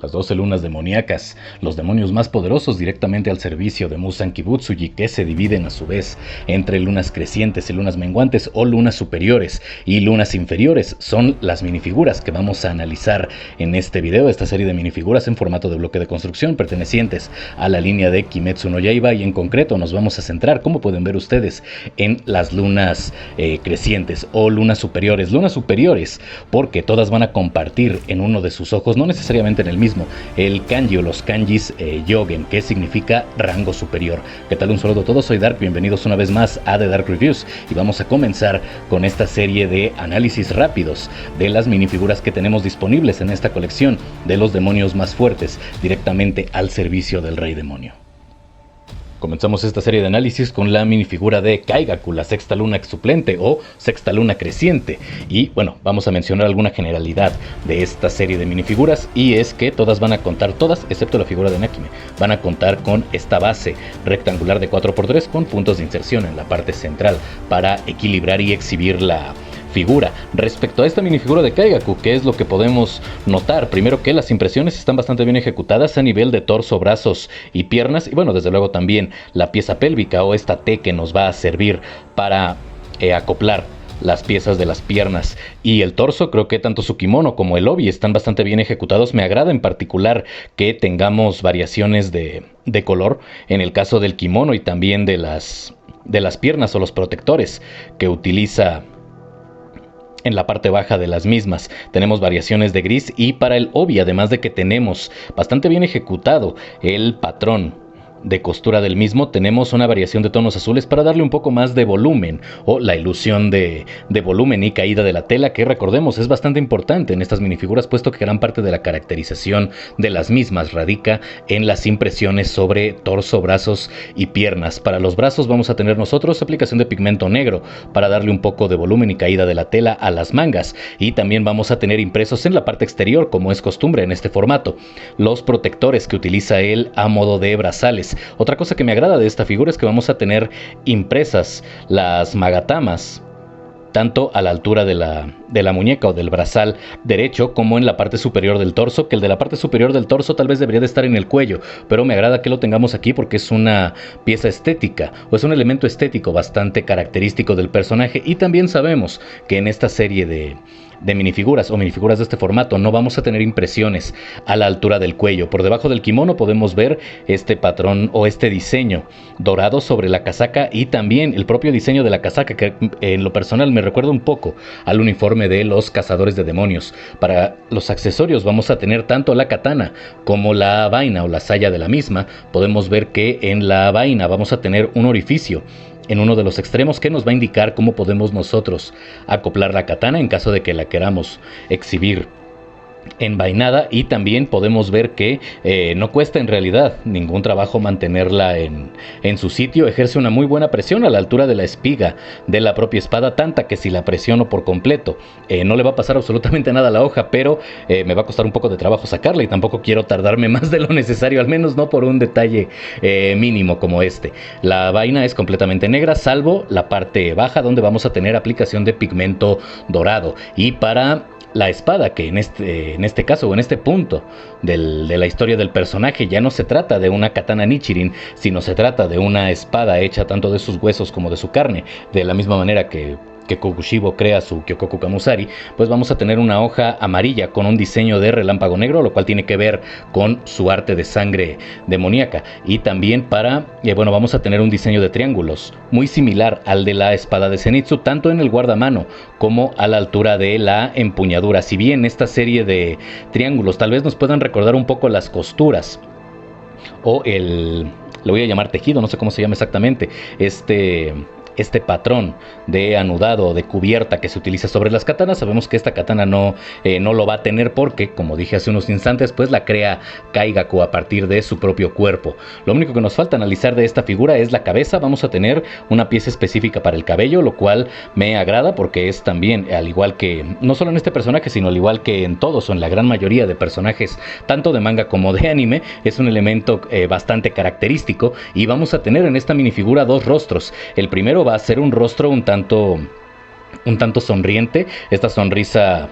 Las 12 lunas demoníacas, los demonios más poderosos directamente al servicio de Muzan Kibutsuji, que se dividen a su vez entre lunas crecientes y lunas menguantes o lunas superiores y lunas inferiores, son las minifiguras que vamos a analizar en este video. Esta serie de minifiguras en formato de bloque de construcción pertenecientes a la línea de Kimetsu no Yaiba, y en concreto nos vamos a centrar, como pueden ver ustedes, en las lunas crecientes o lunas superiores. Lunas superiores porque todas van a compartir en uno de sus ojos, no necesariamente en el mismo, el kanji o los kanjis Yogen, que significa rango superior. ¿Qué tal? Un saludo a todos, soy Dark, bienvenidos una vez más a The Dark Reviews, y vamos a comenzar con esta serie de análisis rápidos de las minifiguras que tenemos disponibles en esta colección de los demonios más fuertes, directamente al servicio del Rey Demonio. Comenzamos esta serie de análisis con la minifigura de Kaigaku, la sexta luna suplente o sexta luna creciente. Y bueno, vamos a mencionar alguna generalidad de esta serie de minifiguras, y es que todas van a contar, todas excepto la figura de Nakime, van a contar con esta base rectangular de 4×3 con puntos de inserción en la parte central para equilibrar y exhibir la figura. Respecto a esta minifigura de Kaigaku, ¿qué es lo que podemos notar? Primero, que las impresiones están bastante bien ejecutadas a nivel de torso, brazos y piernas, y bueno, desde luego también la pieza pélvica o esta T que nos va a servir para acoplar las piezas de las piernas y el torso. Creo que tanto su kimono como el obi están bastante bien ejecutados. Me agrada en particular que tengamos variaciones de color en el caso del kimono y también de las piernas o los protectores que utiliza. En la parte baja de las mismas tenemos variaciones de gris, y para el obi, además de que tenemos bastante bien ejecutado el patrón de costura del mismo, tenemos una variación de tonos azules para darle un poco más de volumen, o la ilusión de volumen y caída de la tela, que recordemos es bastante importante en estas minifiguras, puesto que gran parte de la caracterización de las mismas radica en las impresiones sobre torso, brazos y piernas. Para los brazos vamos a tener nosotros aplicación de pigmento negro para darle un poco de volumen y caída de la tela a las mangas, y también vamos a tener impresos en la parte exterior, como es costumbre en este formato, los protectores que utiliza él a modo de brazales. Otra cosa que me agrada de esta figura es que vamos a tener impresas las magatamas tanto a la altura de la muñeca o del brazal derecho, como en la parte superior del torso, que el de la parte superior del torso tal vez debería de estar en el cuello, pero me agrada que lo tengamos aquí porque es una pieza estética, o es un elemento estético bastante característico del personaje. Y también sabemos que en esta serie de minifiguras o minifiguras de este formato no vamos a tener impresiones a la altura del cuello. Por debajo del kimono podemos ver este patrón o este diseño dorado sobre la casaca, y también el propio diseño de la casaca, que en lo personal me recuerda un poco al uniforme de los cazadores de demonios. Para los accesorios vamos a tener tanto la katana como la vaina o la saya de la misma. Podemos ver que en la vaina vamos a tener un orificio en uno de los extremos que nos va a indicar cómo podemos nosotros acoplar la katana en caso de que la queramos exhibir envainada. Y también podemos ver que no cuesta en realidad ningún trabajo mantenerla en su sitio. Ejerce una muy buena presión a la altura de la espiga de la propia espada, tanta que si la presiono por completo no le va a pasar absolutamente nada a la hoja, pero me va a costar un poco de trabajo sacarla, y tampoco quiero tardarme más de lo necesario, al menos no por un detalle mínimo como este. La vaina es completamente negra, salvo la parte baja donde vamos a tener aplicación de pigmento dorado. Y para la espada, que en este caso o en este punto de la historia del personaje ya no se trata de una katana Nichirin, sino se trata de una espada hecha tanto de sus huesos como de su carne, de la misma manera que Kokushibo crea su Kyokoku Kamusari. Pues vamos a tener una hoja amarilla con un diseño de relámpago negro, lo cual tiene que ver con su arte de sangre demoníaca. Y también vamos a tener un diseño de triángulos muy similar al de la espada de Zenitsu, tanto en el guardamano como a la altura de la empuñadura. Si bien esta serie de triángulos tal vez nos puedan recordar un poco las costuras o le voy a llamar tejido, no sé cómo se llama exactamente, este patrón de anudado o de cubierta que se utiliza sobre las katanas, sabemos que esta katana no lo va a tener porque, como dije hace unos instantes, pues la crea Kaigaku a partir de su propio cuerpo. Lo único que nos falta analizar de esta figura es la cabeza. Vamos a tener una pieza específica para el cabello, lo cual me agrada porque es también, al igual que, no solo en este personaje, sino al igual que en todos o en la gran mayoría de personajes, tanto de manga como de anime, es un elemento bastante característico. Y vamos a tener en esta minifigura dos rostros. El primero va a ser un rostro un tanto sonriente, esta sonrisa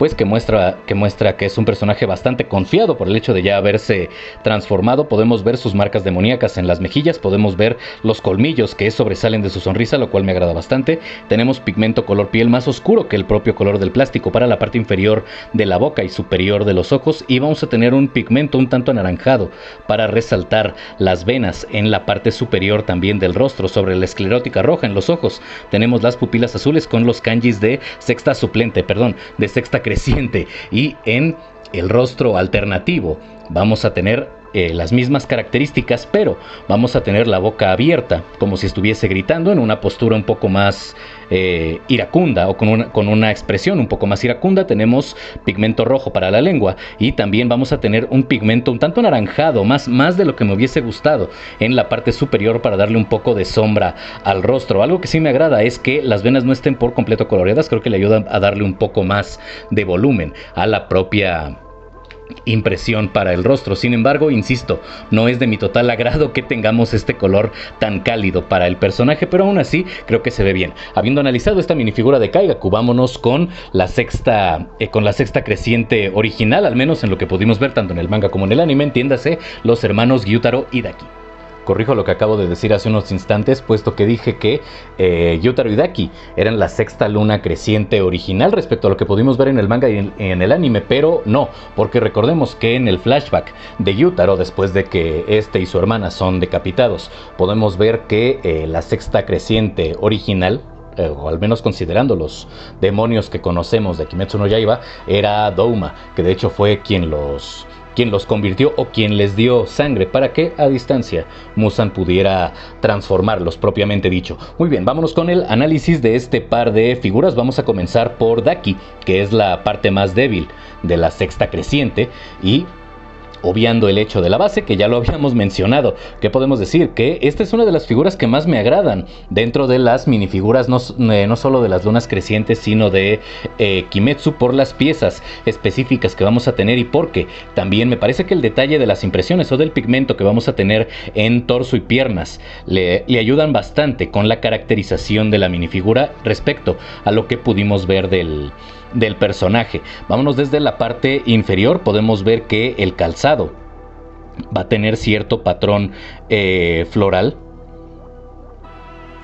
pues que muestra que es un personaje bastante confiado por el hecho de ya haberse transformado. Podemos ver sus marcas demoníacas en las mejillas, podemos ver los colmillos que sobresalen de su sonrisa, lo cual me agrada bastante. Tenemos pigmento color piel más oscuro que el propio color del plástico para la parte inferior de la boca y superior de los ojos, y vamos a tener un pigmento un tanto anaranjado para resaltar las venas en la parte superior también del rostro. Sobre la esclerótica roja en los ojos tenemos las pupilas azules con los kanjis de sexta creciente, y en el rostro alternativo vamos a tener las mismas características, pero vamos a tener la boca abierta, como si estuviese gritando, en una postura un poco más iracunda, o con una expresión un poco más iracunda. Tenemos pigmento rojo para la lengua, y también vamos a tener un pigmento un tanto anaranjado, más de lo que me hubiese gustado, en la parte superior para darle un poco de sombra al rostro. Algo que sí me agrada es que las venas no estén por completo coloreadas, creo que le ayuda a darle un poco más de volumen a la propia impresión para el rostro. Sin embargo, insisto, no es de mi total agrado que tengamos este color tan cálido para el personaje, pero aún así creo que se ve bien. Habiendo analizado esta minifigura de Kaigaku, vámonos con la sexta creciente original, al menos en lo que pudimos ver tanto en el manga como en el anime, entiéndase, los hermanos Gyutaro y Daki. Corrijo lo que acabo de decir hace unos instantes, puesto que dije que Gyutaro y Daki eran la sexta luna creciente original respecto a lo que pudimos ver en el manga y en el anime, pero no, porque recordemos que en el flashback de Gyutaro, después de que este y su hermana son decapitados, podemos ver que la sexta creciente original, o al menos considerando los demonios que conocemos de Kimetsu no Yaiba, era Douma, que de hecho fue quien los convirtió, o quien les dio sangre para que a distancia Muzan pudiera transformarlos, propiamente dicho. Muy bien, vámonos con el análisis de este par de figuras. Vamos a comenzar por Daki, que es la parte más débil de la sexta creciente, y obviando el hecho de la base, que ya lo habíamos mencionado, ¿qué podemos decir? Que esta es una de las figuras que más me agradan dentro de las minifiguras, no solo de las lunas crecientes, sino de Kimetsu, por las piezas específicas que vamos a tener, y porque también me parece que el detalle de las impresiones o del pigmento que vamos a tener en torso y piernas le ayudan bastante con la caracterización de la minifigura respecto a lo que pudimos ver del personaje. Vámonos desde la parte inferior. Podemos ver que el calzado va a tener cierto patrón floral,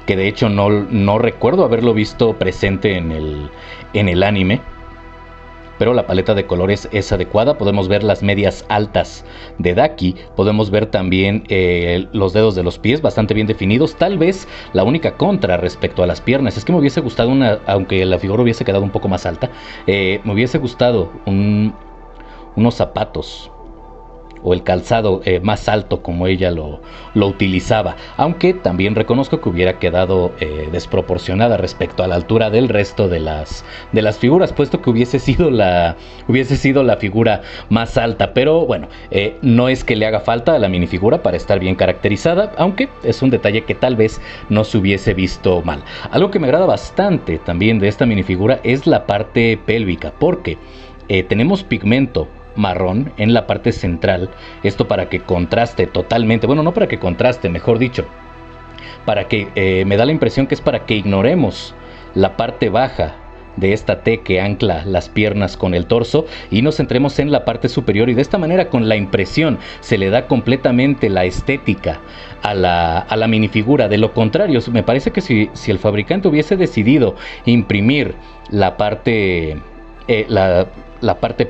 que de hecho no recuerdo haberlo visto presente en el anime, pero la paleta de colores es adecuada. Podemos ver las medias altas de Daki, podemos ver también los dedos de los pies bastante bien definidos. Tal vez la única contra respecto a las piernas es que me hubiese gustado aunque la figura hubiese quedado un poco más alta, me hubiese gustado unos zapatos o el calzado más alto como ella lo utilizaba, aunque también reconozco que hubiera quedado desproporcionada respecto a la altura del resto de las figuras, puesto que hubiese sido la figura más alta. Pero bueno, no es que le haga falta a la minifigura para estar bien caracterizada, aunque es un detalle que tal vez no se hubiese visto mal. Algo que me agrada bastante también de esta minifigura es la parte pélvica, porque tenemos pigmento marrón en la parte central, esto para que contraste totalmente, bueno, no para que contraste, mejor dicho, para que me da la impresión que es para que ignoremos la parte baja de esta T que ancla las piernas con el torso y nos centremos en la parte superior, y de esta manera, con la impresión, se le da completamente la estética a la minifigura. De lo contrario, me parece que si el fabricante hubiese decidido imprimir la parte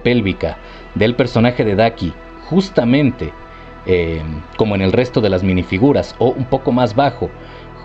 pélvica del personaje de Daki justamente como en el resto de las minifiguras, o un poco más bajo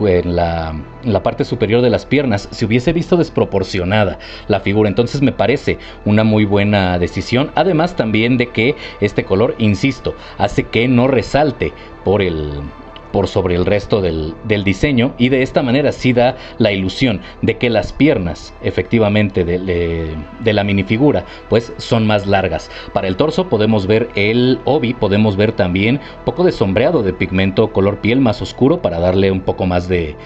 en la parte superior de las piernas, se hubiese visto desproporcionada la figura. Entonces me parece una muy buena decisión, además también de que este color, insisto, hace que no resalte por sobre el resto del diseño, y de esta manera sí da la ilusión de que las piernas efectivamente de la minifigura pues son más largas. Para el torso podemos ver el obi, podemos ver también un poco de sombreado de pigmento color piel más oscuro para darle un poco más de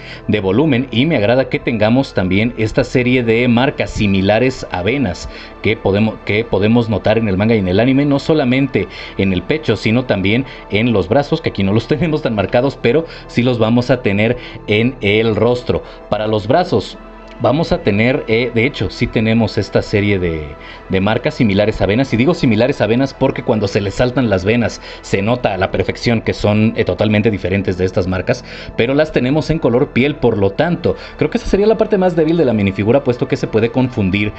volumen, y me agrada que tengamos también esta serie de marcas similares a venas que podemos notar en el manga y en el anime, no solamente en el pecho, sino también en los brazos, que aquí no los tenemos tan marcados, pero sí los vamos a tener en el rostro. Para los brazos vamos a tener, de hecho, sí tenemos esta serie de marcas similares a venas. Y digo similares a venas porque cuando se les saltan las venas se nota a la perfección que son totalmente diferentes de estas marcas, pero las tenemos en color piel. Por lo tanto, creo que esa sería la parte más débil de la minifigura, puesto que se puede confundir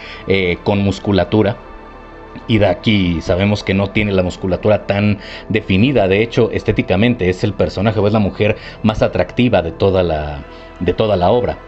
con musculatura. Y Daki sabemos que no tiene la musculatura tan definida. De hecho, estéticamente es el personaje o es la mujer más atractiva de toda la obra.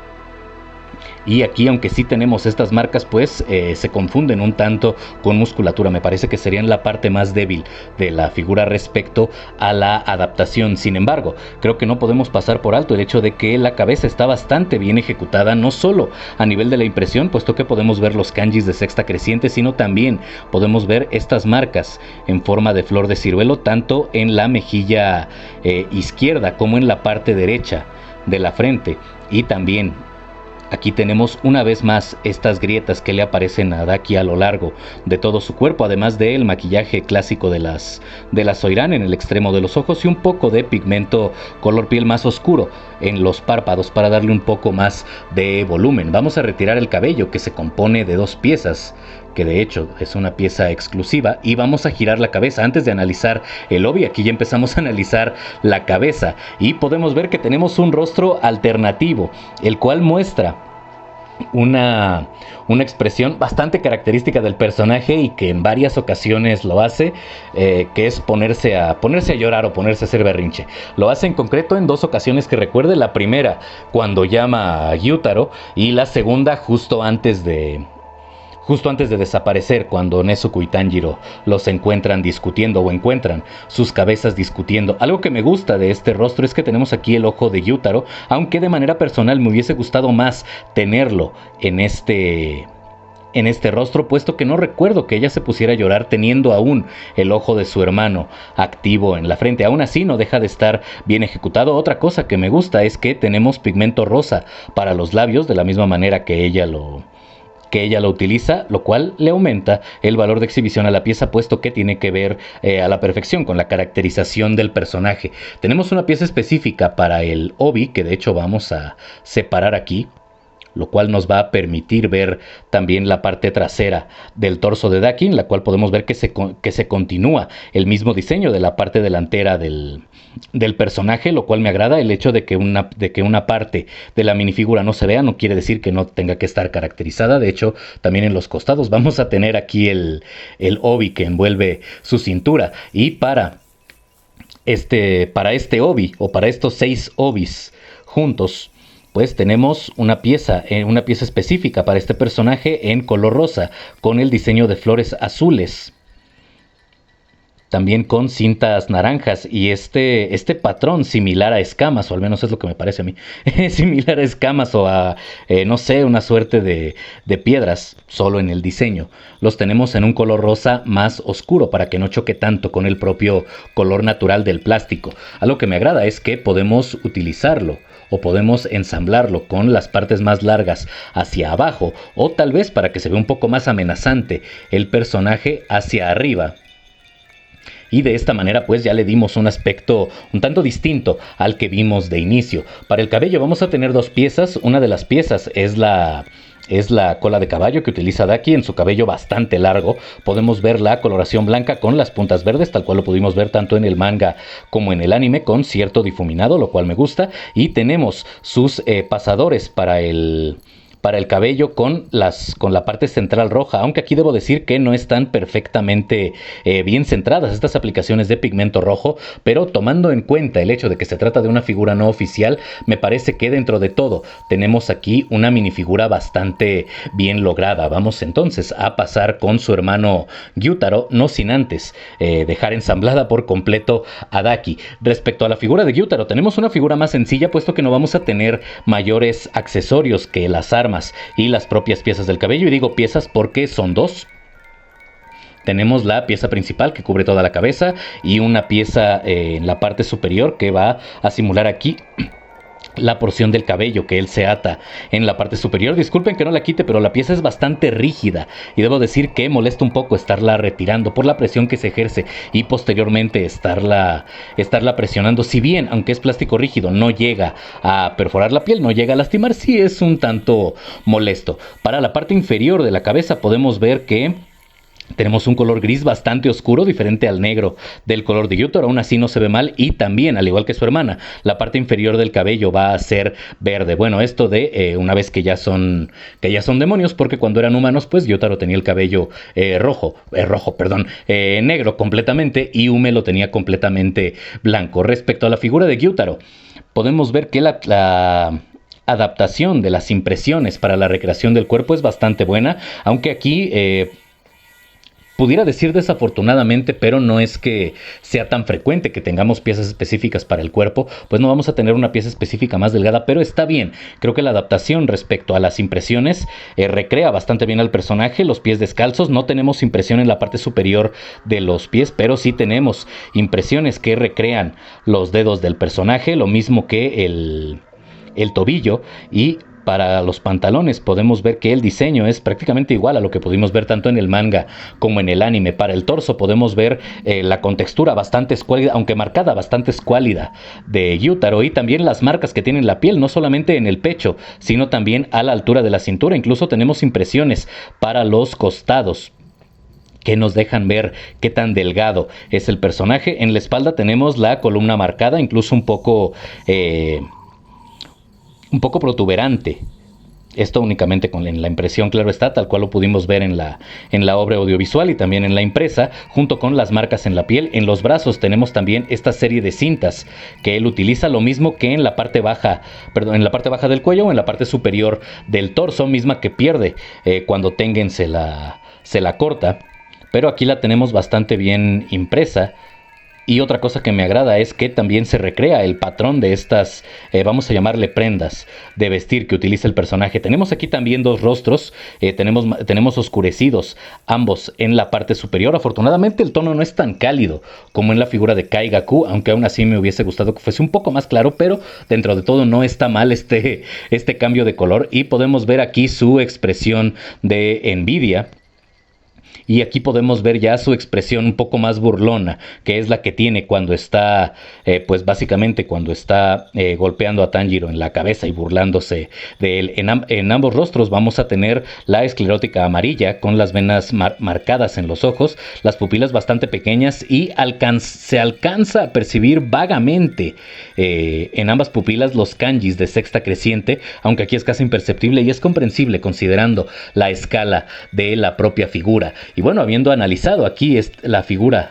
Y aquí, aunque sí tenemos estas marcas, pues se confunden un tanto con musculatura. Me parece que serían la parte más débil de la figura respecto a la adaptación. Sin embargo, creo que no podemos pasar por alto el hecho de que la cabeza está bastante bien ejecutada, no solo a nivel de la impresión, puesto que podemos ver los kanjis de sexta creciente, sino también podemos ver estas marcas en forma de flor de ciruelo, tanto en la mejilla izquierda como en la parte derecha de la frente. Y también aquí tenemos una vez más estas grietas que le aparecen a Daki a lo largo de todo su cuerpo, además del maquillaje clásico de las Zoiran en el extremo de los ojos y un poco de pigmento color piel más oscuro en los párpados para darle un poco más de volumen. Vamos a retirar el cabello, que se compone de dos piezas, que de hecho es una pieza exclusiva, y vamos a girar la cabeza. Antes de analizar el obi, aquí ya empezamos a analizar la cabeza y podemos ver que tenemos un rostro alternativo, el cual muestra una expresión bastante característica del personaje y que en varias ocasiones lo hace, que es ponerse a llorar o ponerse a hacer berrinche. Lo hace en concreto en dos ocasiones que recuerde: la primera cuando llama a Gyutaro y la segunda justo antes de desaparecer, cuando Nezuko y Tanjiro los encuentran discutiendo o encuentran sus cabezas discutiendo. Algo que me gusta de este rostro es que tenemos aquí el ojo de Gyutaro, aunque de manera personal me hubiese gustado más tenerlo en este rostro, puesto que no recuerdo que ella se pusiera a llorar teniendo aún el ojo de su hermano activo en la frente. Aún así no deja de estar bien ejecutado. Otra cosa que me gusta es que tenemos pigmento rosa para los labios, de la misma manera que ella lo utiliza, lo cual le aumenta el valor de exhibición a la pieza, puesto que tiene que ver a la perfección con la caracterización del personaje. Tenemos una pieza específica para el obi, que de hecho vamos a separar aquí, lo cual nos va a permitir ver también la parte trasera del torso de Daki, en la cual podemos ver que se continúa el mismo diseño de la parte delantera del personaje, lo cual me agrada. El hecho de que una parte de la minifigura no se vea no quiere decir que no tenga que estar caracterizada. De hecho, también en los costados vamos a tener aquí el obi que envuelve su cintura. Y para este obi, o para estos 6 obis juntos, pues tenemos una pieza específica para este personaje en color rosa, con el diseño de flores azules, también con cintas naranjas, y este patrón similar a escamas, o al menos es lo que me parece a mí, similar a escamas o a, no sé, una suerte de piedras, solo en el diseño. Los tenemos en un color rosa más oscuro para que no choque tanto con el propio color natural del plástico. Algo que me agrada es que podemos utilizarlo o podemos ensamblarlo con las partes más largas hacia abajo, o tal vez, para que se vea un poco más amenazante el personaje, hacia arriba. Y de esta manera pues ya le dimos un aspecto un tanto distinto al que vimos de inicio. Para el cabello vamos a tener 2 piezas. Una de las piezas es la cola de caballo que utiliza Daki en su cabello bastante largo. Podemos ver la coloración blanca con las puntas verdes, tal cual lo pudimos ver tanto en el manga como en el anime, con cierto difuminado, lo cual me gusta. Y tenemos sus pasadores para el cabello con la parte central roja, aunque aquí debo decir que no están perfectamente bien centradas estas aplicaciones de pigmento rojo, pero tomando en cuenta el hecho de que se trata de una figura no oficial, me parece que dentro de todo tenemos aquí una minifigura bastante bien lograda. Vamos entonces a pasar con su hermano Gyutaro, no sin antes dejar ensamblada por completo a Daki. Respecto a la figura de Gyutaro, tenemos una figura más sencilla, puesto que no vamos a tener mayores accesorios que las armas y las propias piezas del cabello, y digo piezas porque son 2. Tenemos la pieza principal que cubre toda la cabeza y una pieza en la parte superior que va a simular aquí la porción del cabello que él se ata en la parte superior. Disculpen que no la quite, pero la pieza es bastante rígida y debo decir que molesta un poco estarla retirando por la presión que se ejerce y posteriormente estarla presionando. Si bien, aunque es plástico rígido, no llega a perforar la piel, no llega a lastimar, sí es un tanto molesto. Para la parte inferior de la cabeza podemos ver que tenemos un color gris bastante oscuro, diferente al negro del color de Gyutaro. Aún así no se ve mal, y también, al igual que su hermana, la parte inferior del cabello va a ser verde. Bueno, esto de una vez que ya son demonios, porque cuando eran humanos, pues Gyutaro tenía el cabello negro completamente, y Ume lo tenía completamente blanco. Respecto a la figura de Gyutaro, podemos ver que la adaptación de las impresiones para la recreación del cuerpo es bastante buena, aunque aquí pudiera decir desafortunadamente, pero no es que sea tan frecuente que tengamos piezas específicas para el cuerpo, pues no vamos a tener una pieza específica más delgada, pero está bien. Creo que la adaptación respecto a las impresiones recrea bastante bien al personaje. Los pies descalzos, no tenemos impresión en la parte superior de los pies, pero sí tenemos impresiones que recrean los dedos del personaje, lo mismo que el tobillo. Y para los pantalones podemos ver que el diseño es prácticamente igual a lo que pudimos ver tanto en el manga como en el anime. Para el torso podemos ver la contextura bastante escuálida, aunque marcada, bastante escuálida de Gyutaro, y también las marcas que tiene en la piel, no solamente en el pecho, sino también a la altura de la cintura. Incluso tenemos impresiones para los costados que nos dejan ver qué tan delgado es el personaje. En la espalda tenemos la columna marcada, incluso un poco protuberante. Esto únicamente en la impresión, claro está, tal cual lo pudimos ver en la obra audiovisual y también en la impresa, junto con las marcas en la piel. En los brazos tenemos también esta serie de cintas que él utiliza, lo mismo que en la parte baja del cuello o en la parte superior del torso, misma que pierde cuando Tengen se la corta, pero aquí la tenemos bastante bien impresa. Y otra cosa que me agrada es que también se recrea el patrón de estas, vamos a llamarle prendas de vestir que utiliza el personaje. Tenemos aquí también dos rostros, tenemos oscurecidos ambos en la parte superior. Afortunadamente el tono no es tan cálido como en la figura de Kaigaku, aunque aún así me hubiese gustado que fuese un poco más claro, pero dentro de todo no está mal este cambio de color. Y podemos ver aquí su expresión de envidia. Y aquí podemos ver ya su expresión un poco más burlona, que es la que tiene cuando está, pues básicamente cuando está golpeando a Tanjiro en la cabeza y burlándose de él. En ambos rostros vamos a tener la esclerótica amarilla con las venas marcadas en los ojos, las pupilas bastante pequeñas, y se alcanza a percibir vagamente en ambas pupilas los kanjis de sexta creciente, aunque aquí es casi imperceptible y es comprensible considerando la escala de la propia figura. Y bueno, habiendo analizado aquí las figuras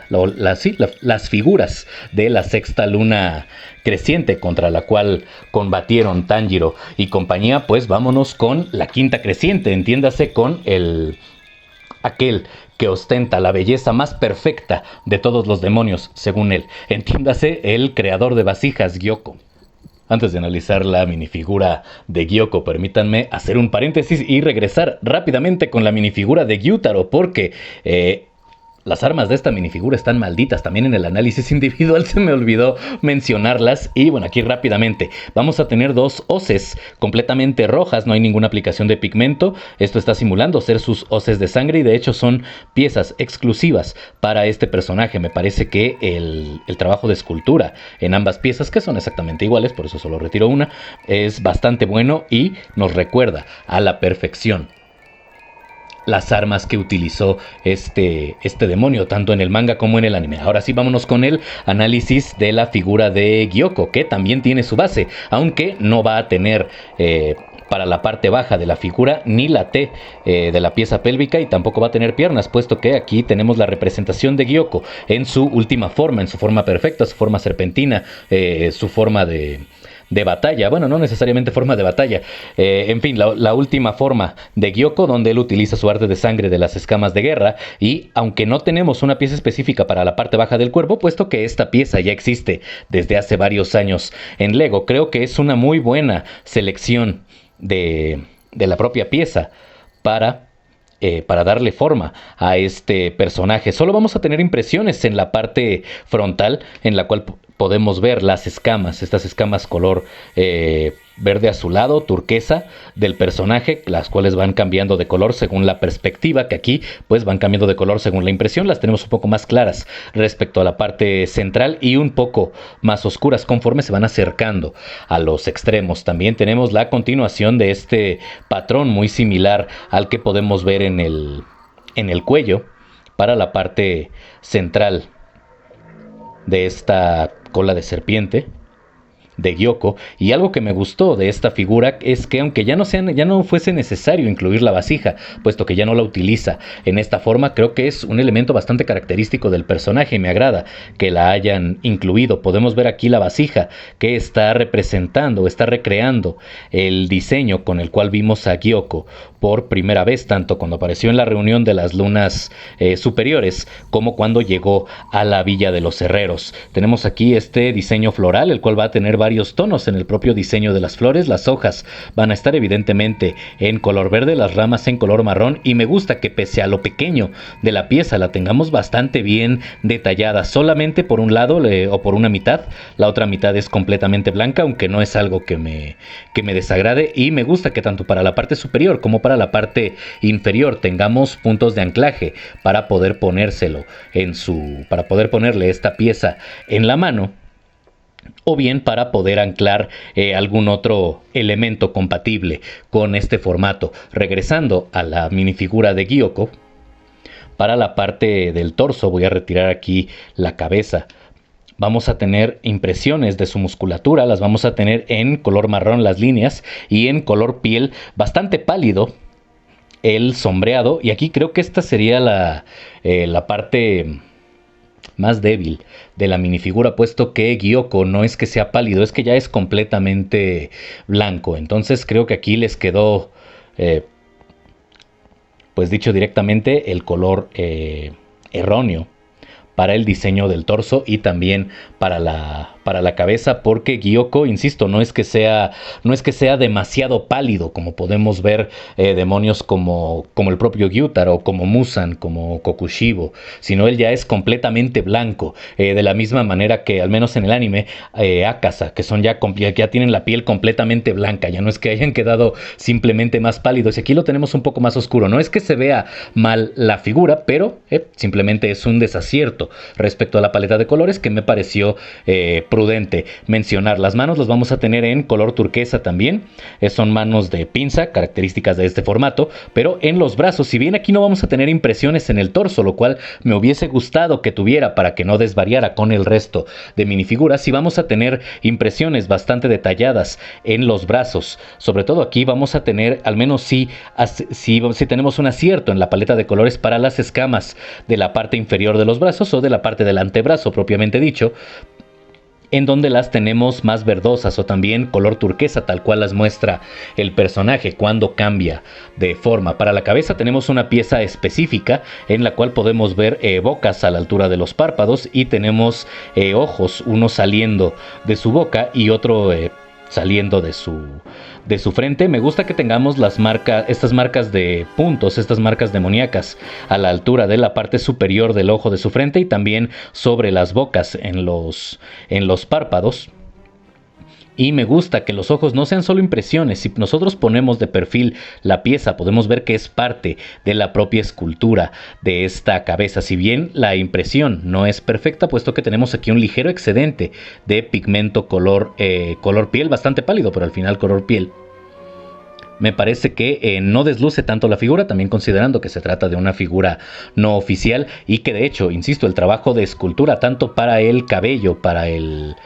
de la sexta luna creciente contra la cual combatieron Tanjiro y compañía, pues vámonos con la quinta creciente, entiéndase con aquel que ostenta la belleza más perfecta de todos los demonios, según él, entiéndase el creador de vasijas, Gyoko. Antes de analizar la minifigura de Gyoko, permítanme hacer un paréntesis y regresar rápidamente con la minifigura de Gyutaro, porque las armas de esta minifigura están malditas. También en el análisis individual se me olvidó mencionarlas. Y bueno, aquí rápidamente vamos a tener dos hoces completamente rojas. No hay ninguna aplicación de pigmento. Esto está simulando ser sus hoces de sangre, y de hecho son piezas exclusivas para este personaje. Me parece que el trabajo de escultura en ambas piezas, que son exactamente iguales, por eso solo retiro una, es bastante bueno y nos recuerda a la perfección las armas que utilizó este demonio, tanto en el manga como en el anime. Ahora sí, vámonos con el análisis de la figura de Gyoko, que también tiene su base, aunque no va a tener para la parte baja de la figura ni la T de la pieza pélvica, y tampoco va a tener piernas, puesto que aquí tenemos la representación de Gyoko en su última forma, en su forma perfecta, su forma serpentina, su forma de batalla. Bueno, no necesariamente forma de batalla. En fin, la última forma de Gyoko, donde él utiliza su arte de sangre de las escamas de guerra. Y aunque no tenemos una pieza específica para la parte baja del cuerpo, puesto que esta pieza ya existe desde hace varios años en Lego, creo que es una muy buena selección de la propia pieza para darle forma a este personaje. Solo vamos a tener impresiones en la parte frontal, en la cual podemos ver las escamas, estas escamas color verde azulado, turquesa del personaje, las cuales van cambiando de color según la perspectiva, que aquí pues van cambiando de color según la impresión. Las tenemos un poco más claras respecto a la parte central y un poco más oscuras conforme se van acercando a los extremos. También tenemos la continuación de este patrón muy similar al que podemos ver en el cuello para la parte central de esta cola de serpiente de Gyoko. Y algo que me gustó de esta figura es que aunque ya no fuese necesario incluir la vasija, puesto que ya no la utiliza en esta forma, creo que es un elemento bastante característico del personaje y me agrada que la hayan incluido. Podemos ver aquí la vasija que está representando, está recreando el diseño con el cual vimos a Gyoko por primera vez, tanto cuando apareció en la reunión de las lunas superiores como cuando llegó a la Villa de los Herreros. Tenemos aquí este diseño floral, el cual va a tener varios tonos en el propio diseño de las flores. Las hojas van a estar evidentemente en color verde, las ramas en color marrón, y me gusta que pese a lo pequeño de la pieza la tengamos bastante bien detallada, solamente por un lado o por una mitad. La otra mitad es completamente blanca, aunque no es algo que me desagrade, y me gusta que tanto para la parte superior como para la parte inferior tengamos puntos de anclaje para poder ponérselo para poder ponerle esta pieza en la mano, o bien para poder anclar algún otro elemento compatible con este formato. Regresando a la minifigura de Gyoko, para la parte del torso voy a retirar aquí la cabeza. Vamos a tener impresiones de su musculatura, las vamos a tener en color marrón las líneas y en color piel bastante pálido el sombreado, y aquí creo que esta sería la parte más débil de la minifigura, puesto que Gyoko no es que sea pálido, es que ya es completamente blanco. Entonces creo que aquí les quedó pues dicho directamente el color erróneo para el diseño del torso y también para la cabeza, porque Gyoko, insisto, no es que sea demasiado pálido, como podemos ver demonios como el propio Gyutaro, como Musan, como Kokushibo, sino él ya es completamente blanco, de la misma manera que al menos en el anime Akaza, que ya tienen la piel completamente blanca, ya no es que hayan quedado simplemente más pálidos, y aquí lo tenemos un poco más oscuro. No es que se vea mal la figura, pero simplemente es un desacierto respecto a la paleta de colores que me pareció prudente mencionar. Las manos las vamos a tener en color turquesa también, son manos de pinza, características de este formato, pero en los brazos, si bien aquí no vamos a tener impresiones en el torso, lo cual me hubiese gustado que tuviera para que no desvariara con el resto de minifiguras, sí vamos a tener impresiones bastante detalladas en los brazos. Sobre todo aquí vamos a tener, al menos si tenemos un acierto en la paleta de colores para las escamas de la parte inferior de los brazos o de la parte del antebrazo propiamente dicho, en donde las tenemos más verdosas o también color turquesa, tal cual las muestra el personaje cuando cambia de forma. Para la cabeza tenemos una pieza específica en la cual podemos ver bocas a la altura de los párpados, y tenemos ojos, uno saliendo de su boca y otro saliendo de su frente. Me gusta que tengamos estas marcas de puntos, estas marcas demoníacas a la altura de la parte superior del ojo de su frente y también sobre las bocas en los párpados. Y me gusta que los ojos no sean solo impresiones. Si nosotros ponemos de perfil la pieza, podemos ver que es parte de la propia escultura de esta cabeza. Si bien la impresión no es perfecta, puesto que tenemos aquí un ligero excedente de pigmento color piel, bastante pálido, pero al final color piel. Me parece que no desluce tanto la figura, también considerando que se trata de una figura no oficial, y que de hecho, insisto, el trabajo de escultura tanto para el cabello, para el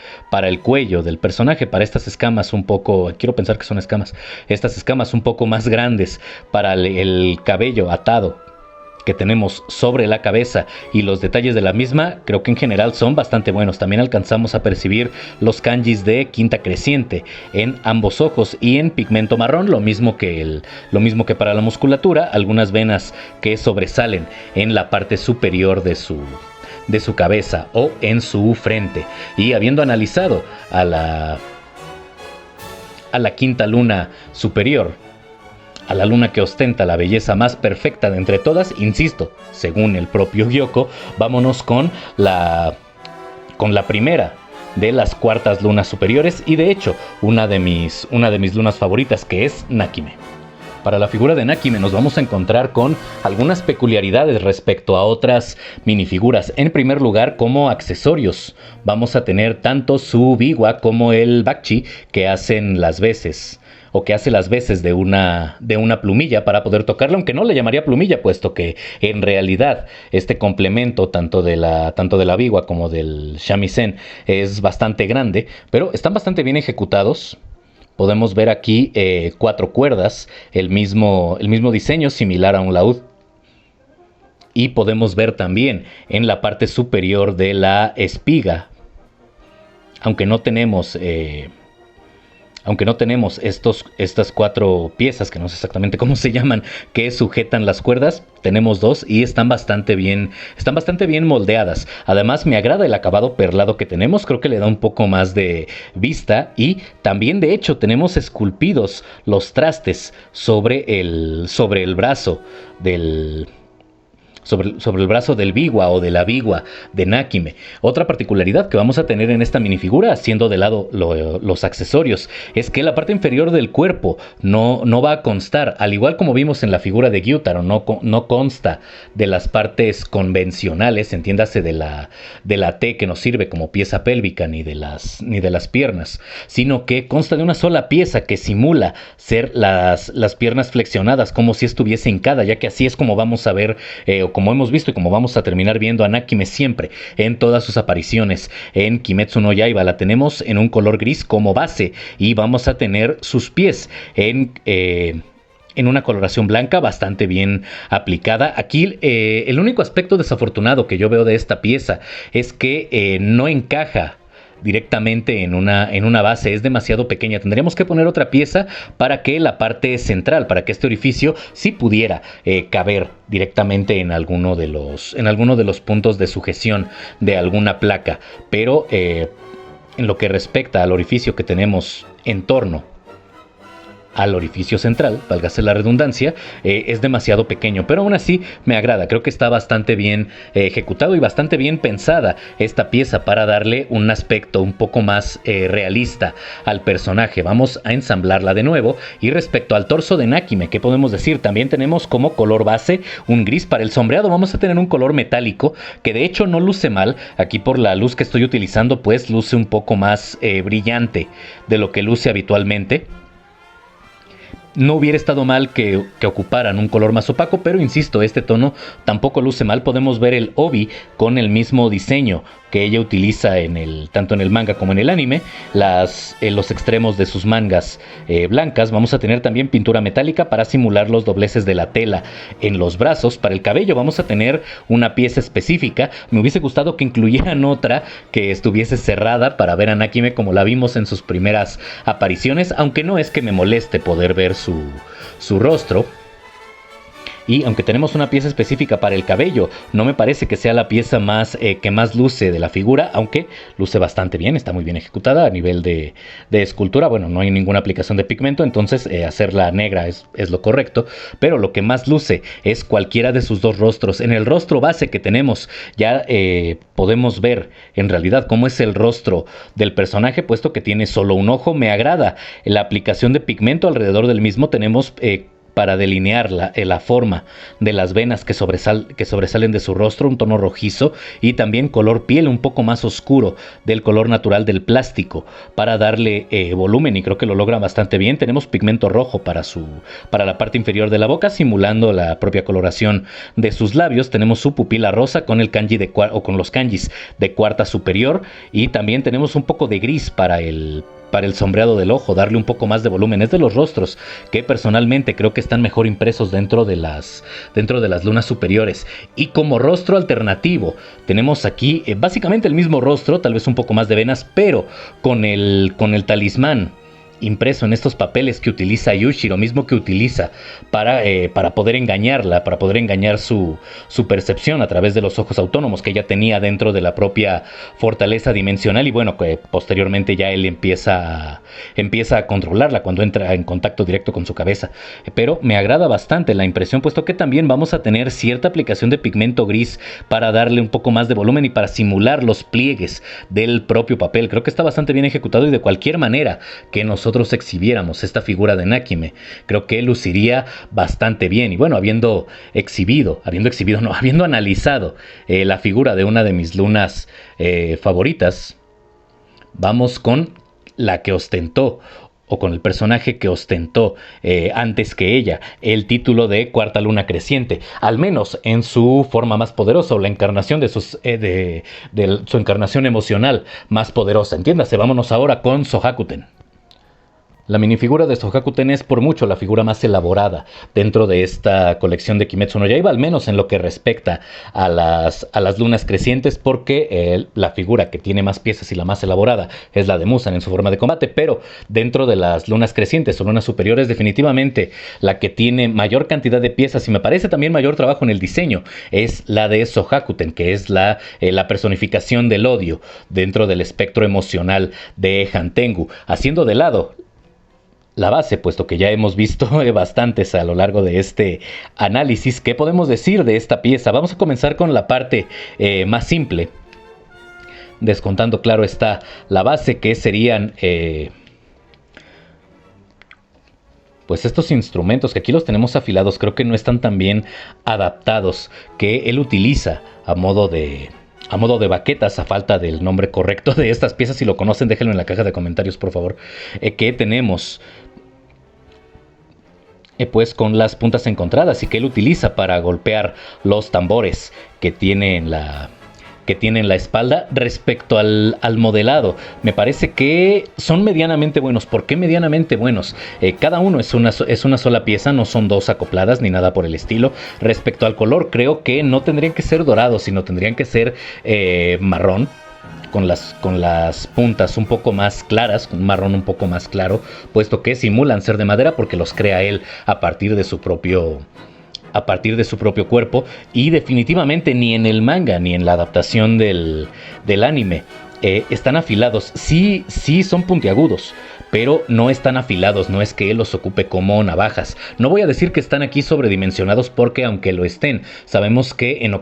cuello del personaje, para estas escamas un poco, quiero pensar que son escamas, estas escamas un poco más grandes, para el cabello atado que tenemos sobre la cabeza y los detalles de la misma, creo que en general son bastante buenos. También alcanzamos a percibir los kanjis de quinta creciente en ambos ojos y en pigmento marrón, lo mismo que para la musculatura, algunas venas que sobresalen en la parte superior de su cabeza o en su frente. Y habiendo analizado a la quinta luna superior, a la luna que ostenta la belleza más perfecta de entre todas, insisto, según el propio Gyoko, vámonos con la primera de las cuartas lunas superiores y de hecho una de mis lunas favoritas, que es Nakime. Para la figura de Nakime nos vamos a encontrar con algunas peculiaridades respecto a otras minifiguras. En primer lugar, como accesorios, vamos a tener tanto su biwa como el bakchi, que hacen las veces, o que hace las veces de una plumilla para poder tocarla, aunque no le llamaría plumilla, puesto que en realidad este complemento tanto de la biwa como del shamisen es bastante grande, pero están bastante bien ejecutados. Podemos ver aquí 4 cuerdas, el mismo diseño similar a un laúd. Y podemos ver también en la parte superior de la espiga, aunque no tenemos estas 4 piezas, que no sé exactamente cómo se llaman, que sujetan las cuerdas, tenemos 2 y están bastante bien moldeadas. Además, me agrada el acabado perlado que tenemos, creo que le da un poco más de vista, y también de hecho tenemos esculpidos los trastes sobre el brazo del biwa o de la biwa de Nakime. Otra particularidad que vamos a tener en esta minifigura, haciendo de lado los accesorios, es que la parte inferior del cuerpo no va a constar, al igual como vimos en la figura de Gyutaro, no consta de las partes convencionales, entiéndase de la T que nos sirve como pieza pélvica, ni de las piernas, sino que consta de una sola pieza que simula ser las piernas flexionadas, como si estuviese hincada, ya que así es como vamos a ver, como hemos visto y como vamos a terminar viendo a Nakime siempre en todas sus apariciones. En Kimetsu no Yaiba la tenemos en un color gris como base y vamos a tener sus pies en una coloración blanca bastante bien aplicada. Aquí el único aspecto desafortunado que yo veo de esta pieza es que no encaja directamente en una base, es demasiado pequeña. Tendríamos que poner otra pieza para que la parte central, para que este orificio sí pudiera caber directamente en alguno de los puntos de sujeción de alguna placa. Pero en lo que respecta al orificio que tenemos en torno al orificio central, válgase la redundancia, es demasiado pequeño, pero aún así me agrada. Creo que está bastante bien ejecutado y bastante bien pensada esta pieza para darle un aspecto un poco más realista al personaje. Vamos a ensamblarla de nuevo. Y respecto al torso de Nakime, ¿qué podemos decir? También tenemos como color base un gris. Para el sombreado vamos a tener un color metálico, que de hecho no luce mal. Aquí por la luz que estoy utilizando, pues luce un poco más brillante de lo que luce habitualmente. No hubiera estado mal que ocuparan un color más opaco, pero insisto, este tono tampoco luce mal. Podemos ver el obi con el mismo diseño que ella utiliza tanto en el manga como en el anime. Los extremos de sus mangas blancas. Vamos a tener también pintura metálica para simular los dobleces de la tela en los brazos. Para el cabello vamos a tener una pieza específica. Me hubiese gustado que incluyeran otra que estuviese cerrada para ver a Nakime como la vimos en sus primeras apariciones, aunque no es que me moleste poder ver su rostro. Y aunque tenemos una pieza específica para el cabello, no me parece que sea la pieza que más luce de la figura, aunque luce bastante bien, está muy bien ejecutada a nivel de escultura. Bueno, no hay ninguna aplicación de pigmento, entonces hacerla negra es lo correcto, pero lo que más luce es cualquiera de sus 2 rostros. En el rostro base que tenemos ya podemos ver en realidad cómo es el rostro del personaje, puesto que tiene solo un ojo. Me agrada la aplicación de pigmento alrededor del mismo. Tenemos para delinear la forma de las venas que sobresalen de su rostro, un tono rojizo, y también color piel un poco más oscuro del color natural del plástico para darle volumen, y creo que lo logran bastante bien. Tenemos pigmento rojo para la parte inferior de la boca, simulando la propia coloración de sus labios. Tenemos su pupila rosa con el kanji con los kanjis de cuarta superior, y también tenemos un poco de gris para el sombreado del ojo, darle un poco más de volumen. Es de los rostros que personalmente creo que están mejor impresos dentro de las lunas superiores. Y como rostro alternativo tenemos aquí básicamente el mismo rostro, tal vez un poco más de venas, pero con el talismán impreso en estos papeles que utiliza Yushi, lo mismo que utiliza para poder engañarla, para poder engañar su percepción a través de los ojos autónomos que ella tenía dentro de la propia fortaleza dimensional, y bueno, que posteriormente ya él empieza a controlarla cuando entra en contacto directo con su cabeza. Pero me agrada bastante la impresión, puesto que también vamos a tener cierta aplicación de pigmento gris para darle un poco más de volumen y para simular los pliegues del propio papel. Creo que está bastante bien ejecutado, y de cualquier manera que nosotros exhibiéramos esta figura de Nakime, creo que luciría bastante bien. Y bueno, habiendo analizado la figura de una de mis lunas favoritas, vamos con la que ostentó, o con el personaje que ostentó antes que ella el título de Cuarta Luna Creciente, al menos en su forma más poderosa, o la encarnación de su encarnación emocional más poderosa. Entiéndase, vámonos ahora con Sohakuten. La minifigura de Sohakuten es por mucho la figura más elaborada dentro de esta colección de Kimetsu no Yaiba, al menos en lo que respecta a las lunas crecientes, porque la figura que tiene más piezas y la más elaborada es la de Muzan en su forma de combate, pero dentro de las lunas crecientes o lunas superiores, definitivamente la que tiene mayor cantidad de piezas y me parece también mayor trabajo en el diseño es la de Sohakuten, que es la personificación del odio dentro del espectro emocional de Hantengu, haciendo de lado la base, puesto que ya hemos visto bastantes a lo largo de este análisis. ¿Qué podemos decir de esta pieza? Vamos a comenzar con la parte más simple, descontando, claro está, la base, que serían pues estos instrumentos que aquí los tenemos afilados. Creo que no están tan bien adaptados, que él utiliza a modo de baquetas, a falta del nombre correcto de estas piezas. Si lo conocen, déjenlo en la caja de comentarios, por favor. Que tenemos pues con las puntas encontradas, y que él utiliza para golpear los tambores que tiene en la espalda. Respecto al modelado, me parece que son medianamente buenos. ¿Por qué medianamente buenos? Cada uno es una sola pieza, no son dos acopladas ni nada por el estilo. Respecto al color, creo que no tendrían que ser dorados, sino tendrían que ser marrón, con las puntas un poco más claras, un marrón un poco más claro, puesto que simulan ser de madera porque los crea él a partir de su propio cuerpo. Y definitivamente ni en el manga ni en la adaptación del anime están afilados. Sí son puntiagudos, pero no están afilados, no es que él los ocupe como navajas. No voy a decir que están aquí sobredimensionados, porque aunque lo estén, sabemos que en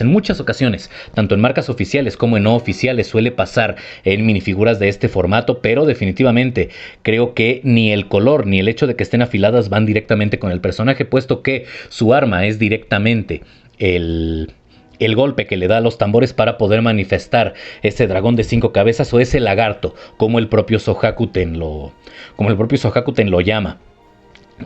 muchas ocasiones, tanto en marcas oficiales como en no oficiales, suele pasar en minifiguras de este formato, pero definitivamente creo que ni el color ni el hecho de que estén afiladas van directamente con el personaje, puesto que su arma es directamente el golpe que le da a los tambores para poder manifestar ese dragón de 5 cabezas, o ese lagarto, como el propio Sohakuten lo llama.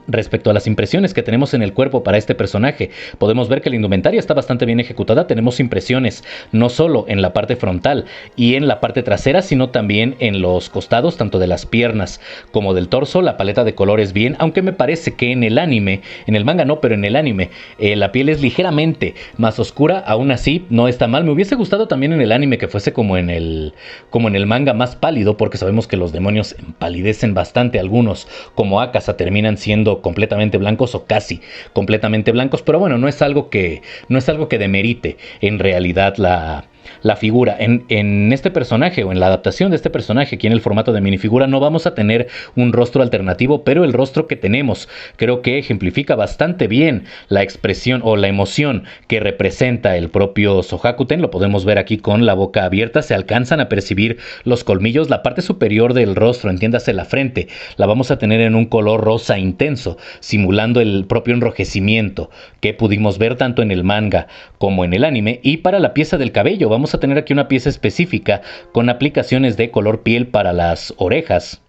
Respecto a las impresiones que tenemos en el cuerpo para este personaje, podemos ver que la indumentaria está bastante bien ejecutada. Tenemos impresiones no solo en la parte frontal y en la parte trasera, sino también en los costados, tanto de las piernas como del torso. La paleta de colores bien, aunque me parece que en el manga no, pero en el anime la piel es ligeramente más oscura. Aún así no está mal. Me hubiese gustado también en el anime que fuese como en el manga, más pálido, porque sabemos que los demonios empalidecen bastante. Algunos, como Akasa, terminan siendo completamente blancos o casi completamente blancos, pero bueno, no es algo que demerite en realidad la figura. En este personaje, o en la adaptación de este personaje aquí en el formato de minifigura, no vamos a tener un rostro alternativo, pero el rostro que tenemos creo que ejemplifica bastante bien la expresión o la emoción que representa el propio Sohakuten. Lo podemos ver aquí con la boca abierta, se alcanzan a percibir los colmillos. La parte superior del rostro, entiéndase la frente, la vamos a tener en un color rosa intenso, simulando el propio enrojecimiento que pudimos ver tanto en el manga como en el anime. Y para la pieza del cabello, vamos a tener aquí una pieza específica con aplicaciones de color piel para las orejas,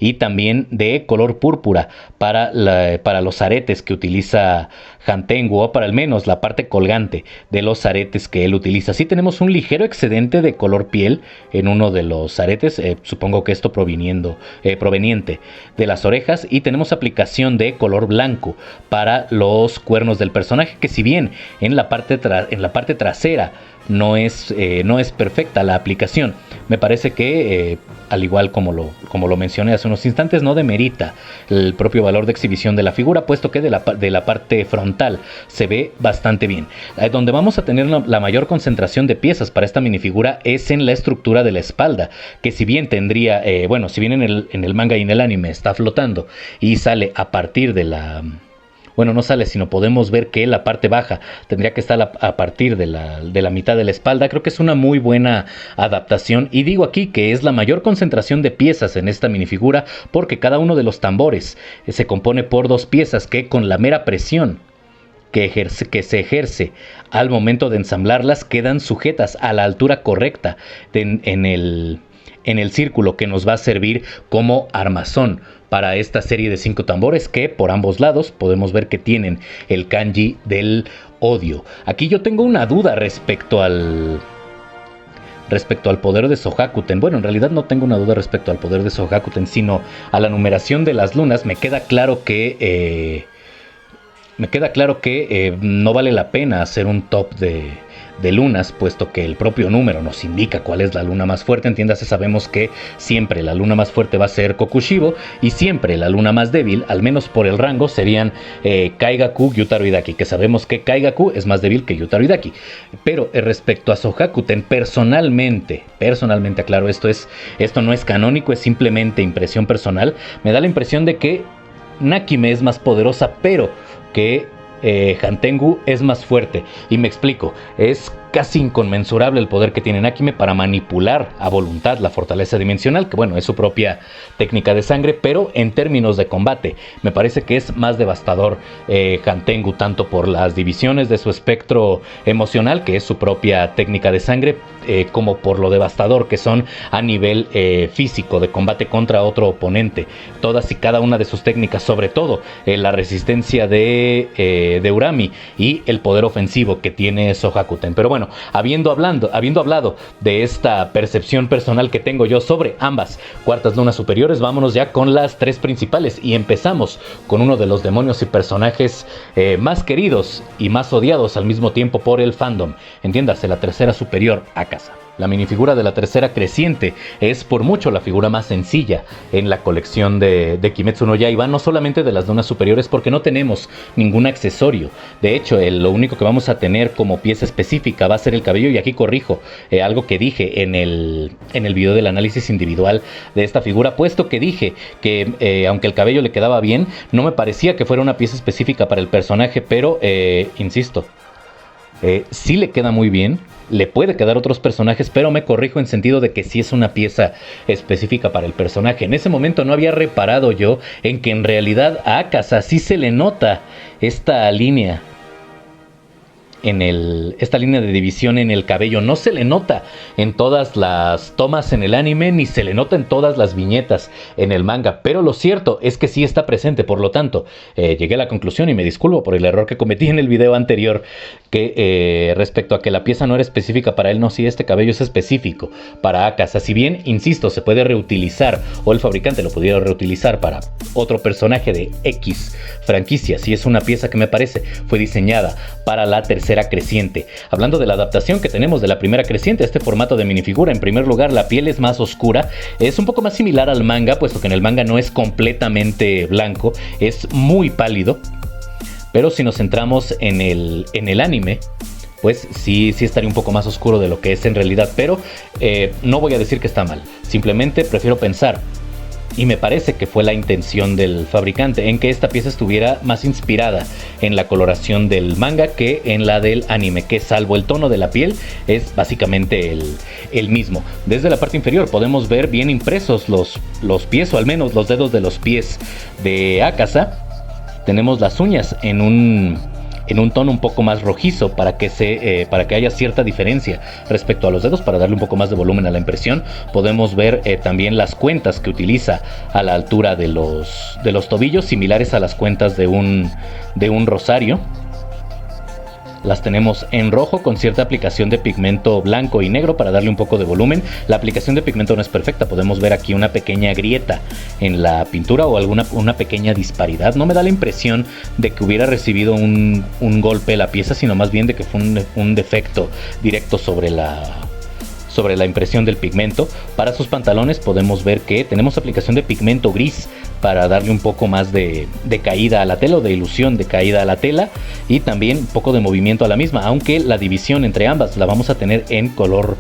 y también de color púrpura para los aretes que utiliza Hantengu, o para al menos la parte colgante de los aretes que él utiliza. Sí tenemos un ligero excedente de color piel en uno de los aretes, supongo que esto proveniente de las orejas, y tenemos aplicación de color blanco para los cuernos del personaje, que si bien en la parte trasera no es perfecta la aplicación. Me parece que, al igual como lo mencioné hace unos instantes, no demerita el propio valor de exhibición de la figura, puesto que de la parte frontal se ve bastante bien. Donde vamos a tener la mayor concentración de piezas para esta minifigura es en la estructura de la espalda, que si bien tendría, si bien en el manga y en el anime está flotando y sale a partir de la... Bueno, no sale, sino podemos ver que la parte baja tendría que estar a partir de la mitad de la espalda. Creo que es una muy buena adaptación. Y digo aquí que es la mayor concentración de piezas en esta minifigura, porque cada uno de los tambores se compone por 2 piezas que con la mera presión que se ejerce al momento de ensamblarlas quedan sujetas a la altura correcta en el círculo que nos va a servir como armazón para esta serie de 5 tambores que por ambos lados podemos ver que tienen el kanji del odio. Aquí yo tengo una duda respecto al poder de Shohakuten. Bueno, en realidad no tengo una duda respecto al poder de Shohakuten, sino a la numeración de las lunas. Me queda claro que no vale la pena hacer un top de lunas, puesto que el propio número nos indica cuál es la luna más fuerte. Entiéndase, sabemos que siempre la luna más fuerte va a ser Kokushibo y siempre la luna más débil, al menos por el rango, serían Kaigaku, Gyutaro y Daki, que sabemos que Kaigaku es más débil que Gyutaro y Daki. Pero respecto a Shohakuten, personalmente aclaro, esto no es canónico, es simplemente impresión personal. Me da la impresión de que Nakime es más poderosa, pero que Hantengu es más fuerte. Y me explico, es casi inconmensurable el poder que tiene Nakime para manipular a voluntad la fortaleza dimensional, que bueno, es su propia técnica de sangre, pero en términos de combate me parece que es más devastador Hantengu, tanto por las divisiones de su espectro emocional, que es su propia técnica de sangre, como por lo devastador que son a nivel físico, de combate contra otro oponente. Todas y cada una de sus técnicas, sobre todo la resistencia de Urami y el poder ofensivo que tiene Shohakuten. Pero bueno, habiendo hablado de esta percepción personal que tengo yo sobre ambas cuartas lunas superiores, vámonos ya con las 3 principales y empezamos con uno de los demonios y personajes más queridos y más odiados al mismo tiempo por el fandom. Entiéndase, la tercera superior, Akasa. La minifigura de la tercera creciente es por mucho la figura más sencilla en la colección de Kimetsu no Yaiba, no solamente de las lunas superiores, porque no tenemos ningún accesorio. De hecho, lo único que vamos a tener como pieza específica va a ser el cabello, y aquí corrijo algo que dije en el video del análisis individual de esta figura, puesto que dije que aunque el cabello le quedaba bien, no me parecía que fuera una pieza específica para el personaje, pero insisto, sí le queda muy bien. Le puede quedar a otros personajes, pero me corrijo en sentido de que sí es una pieza específica para el personaje. En ese momento no había reparado yo en que en realidad a Akasa sí se le nota esta línea de división en el cabello. No se le nota en todas las tomas en el anime, ni se le nota en todas las viñetas en el manga, pero lo cierto es que sí está presente. Por lo tanto, llegué a la conclusión, y me disculpo por el error que cometí en el video anterior, que respecto a que la pieza no era específica para él, no, sí, este cabello es específico para Akasa. Si bien, insisto, se puede reutilizar, o el fabricante lo pudiera reutilizar para otro personaje de X franquicia, sí es una pieza que me parece fue diseñada para la tercera creciente. Hablando de la adaptación que tenemos de la primera creciente, este formato de minifigura, en primer lugar, la piel es más oscura, es un poco más similar al manga, puesto que en el manga no es completamente blanco, es muy pálido. Pero si nos centramos en el anime, pues sí estaría un poco más oscuro de lo que es en realidad. Pero no voy a decir que está mal, simplemente prefiero pensar, y me parece que fue la intención del fabricante, en que esta pieza estuviera más inspirada en la coloración del manga que en la del anime, que salvo el tono de la piel es básicamente el mismo. Desde la parte inferior podemos ver bien impresos los pies, o al menos los dedos de los pies de Akasa. Tenemos las uñas en un tono un poco más rojizo para que haya cierta diferencia respecto a los dedos, para darle un poco más de volumen a la impresión. Podemos ver también las cuentas que utiliza a la altura de los tobillos, similares a las cuentas de un rosario. las tenemos en rojo con cierta aplicación de pigmento blanco y negro para darle un poco de volumen. La aplicación de pigmento no es perfecta, podemos ver aquí una pequeña grieta en la pintura o una pequeña disparidad. No me da la impresión de que hubiera recibido un golpe la pieza, sino más bien de que fue un defecto directo sobre la impresión del pigmento. Para sus pantalones podemos ver que tenemos aplicación de pigmento gris para darle un poco más de caída a la tela, o de ilusión de caída a la tela, y también un poco de movimiento a la misma, aunque la división entre ambas la vamos a tener en color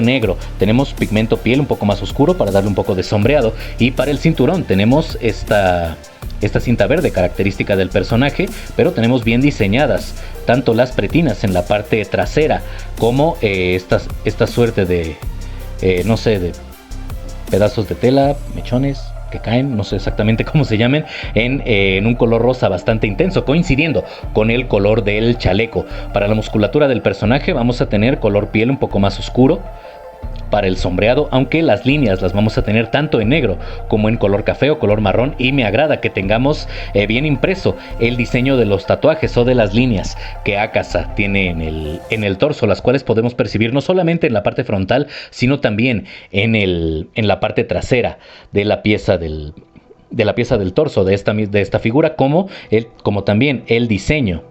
negro. Tenemos pigmento piel un poco más oscuro para darle un poco de sombreado, y para el cinturón tenemos esta cinta verde característica del personaje, pero tenemos bien diseñadas tanto las pretinas en la parte trasera como esta suerte de no sé, de pedazos de tela, mechones que caen, no sé exactamente cómo se llamen, en un color rosa bastante intenso, coincidiendo con el color del chaleco. Para la musculatura del personaje vamos a tener color piel un poco más oscuro. Para el sombreado, aunque las líneas las vamos a tener tanto en negro como en color café o color marrón, y me agrada que tengamos bien impreso el diseño de los tatuajes o de las líneas que Akasa tiene en el torso, las cuales podemos percibir no solamente en la parte frontal, sino también en la parte trasera de la pieza del torso de esta figura, como también el diseño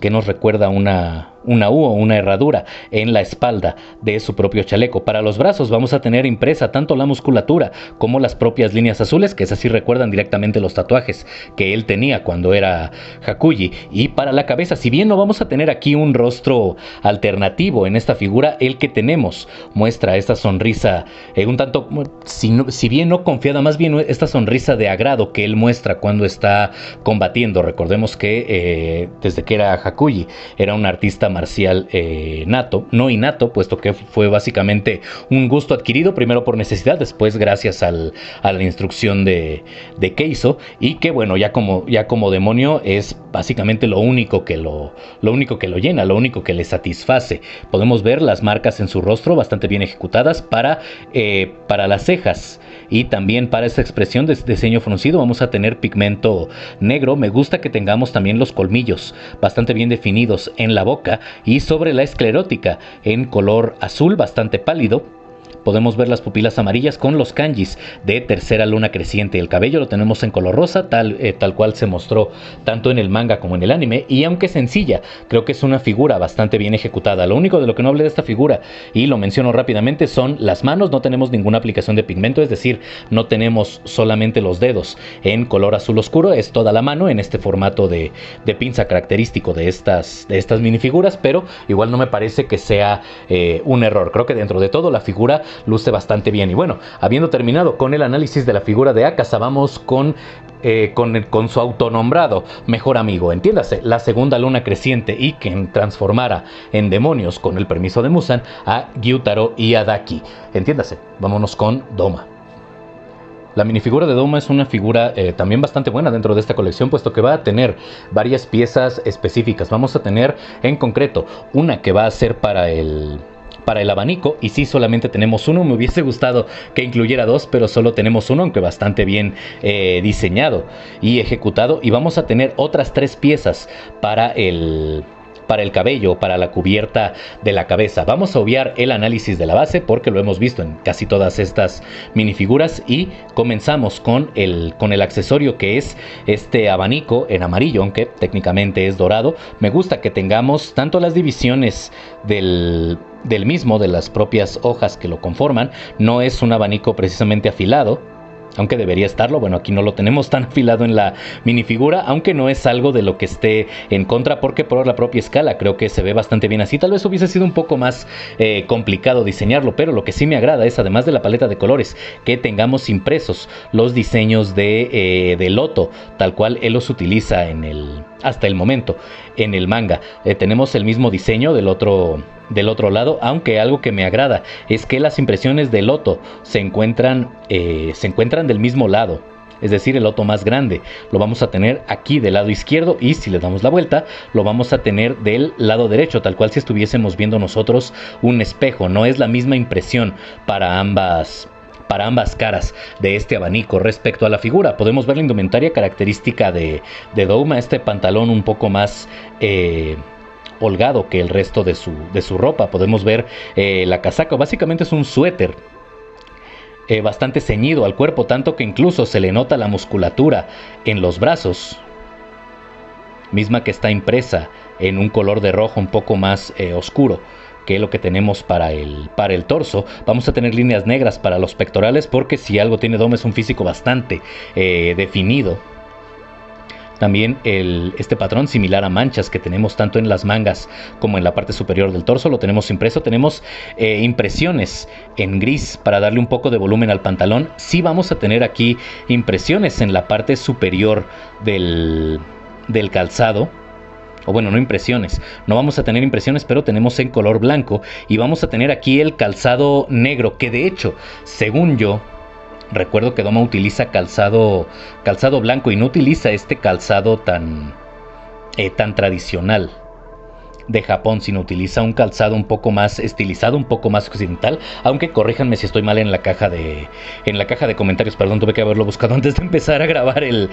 que nos recuerda una U o una herradura en la espalda de su propio chaleco. Para los brazos vamos a tener impresa tanto la musculatura como las propias líneas azules, que esas sí recuerdan directamente los tatuajes que él tenía cuando era Hakuji. Y para la cabeza, si bien no vamos a tener aquí un rostro alternativo en esta figura, el que tenemos muestra esta sonrisa un tanto, si bien no confiada, más bien esta sonrisa de agrado que él muestra cuando está combatiendo. Recordemos que desde que era Hakuji era un artista marcial no innato, puesto que fue básicamente un gusto adquirido, primero por necesidad, después gracias a la instrucción de Keizo, y que bueno, ya como demonio es básicamente lo único que lo llena, lo único que le satisface. Podemos ver las marcas en su rostro bastante bien ejecutadas para las cejas, y también para esta expresión de ceño fruncido vamos a tener pigmento negro. Me gusta que tengamos también los colmillos bastante bien definidos en la boca, y sobre la esclerótica en color azul bastante pálido podemos ver las pupilas amarillas con los kanjis de tercera luna creciente. El cabello lo tenemos en color rosa, tal cual se mostró tanto en el manga como en el anime, y aunque sencilla, creo que es una figura bastante bien ejecutada. Lo único de lo que no hablé de esta figura, y lo menciono rápidamente, son las manos. No tenemos ninguna aplicación de pigmento, es decir, no tenemos solamente los dedos en color azul oscuro, es toda la mano en este formato de pinza característico de estas minifiguras, pero igual no me parece que sea un error. Creo que dentro de todo la figura luce bastante bien. Y bueno, habiendo terminado con el análisis de la figura de Akasa, vamos con su autonombrado mejor amigo, entiéndase, la segunda luna creciente, y quien transformara en demonios, con el permiso de Muzan, a Gyutaro y a Daki. Entiéndase, vámonos con Doma. La minifigura de Doma es una figura también bastante buena dentro de esta colección, puesto que va a tener varias piezas específicas. Vamos a tener en concreto una que va a ser para el abanico, y sí, solamente tenemos uno. Me hubiese gustado que incluyera dos, pero solo tenemos uno, aunque bastante bien diseñado y ejecutado. Y vamos a tener otras 3 piezas para el cabello, para la cubierta de la cabeza. Vamos a obviar el análisis de la base porque lo hemos visto en casi todas estas minifiguras, y comenzamos con el accesorio, que es este abanico en amarillo, aunque técnicamente es dorado. Me gusta que tengamos tanto las divisiones del mismo, de las propias hojas que lo conforman. No es un abanico precisamente afilado, aunque debería estarlo. Bueno, aquí no lo tenemos tan afilado en la minifigura, aunque no es algo de lo que esté en contra, porque por la propia escala creo que se ve bastante bien así. Tal vez hubiese sido un poco más complicado diseñarlo, pero lo que sí me agrada es, además de la paleta de colores, que tengamos impresos los diseños de Loto, tal cual él los utiliza hasta el momento en el manga. Tenemos el mismo diseño del otro lado, aunque algo que me agrada es que las impresiones de Loto se encuentran del mismo lado. Es decir, el Loto más grande lo vamos a tener aquí del lado izquierdo, y si le damos la vuelta lo vamos a tener del lado derecho, tal cual si estuviésemos viendo nosotros un espejo. No es la misma impresión para ambas para ambas caras de este abanico. Respecto a la figura, podemos ver la indumentaria característica de Douma, este pantalón un poco más holgado que el resto de su ropa. Podemos ver la casaca, básicamente es un suéter bastante ceñido al cuerpo, tanto que incluso se le nota la musculatura en los brazos, misma que está impresa en un color de rojo un poco más oscuro que lo que tenemos para el torso. Vamos a tener líneas negras para los pectorales, porque si algo tiene Douma es un físico bastante definido. También este patrón similar a manchas que tenemos tanto en las mangas como en la parte superior del torso lo tenemos impreso. Tenemos impresiones en gris para darle un poco de volumen al pantalón. Sí vamos a tener aquí impresiones en la parte superior del calzado. O bueno, no impresiones, no vamos a tener impresiones, pero tenemos en color blanco. Y vamos a tener aquí el calzado negro, que de hecho, según yo, recuerdo que Douma utiliza calzado blanco y no utiliza este calzado tan tradicional de Japón, sino utiliza un calzado un poco más estilizado, un poco más occidental, aunque corríjanme si estoy mal en la caja de comentarios, perdón, tuve que haberlo buscado antes de empezar a grabar el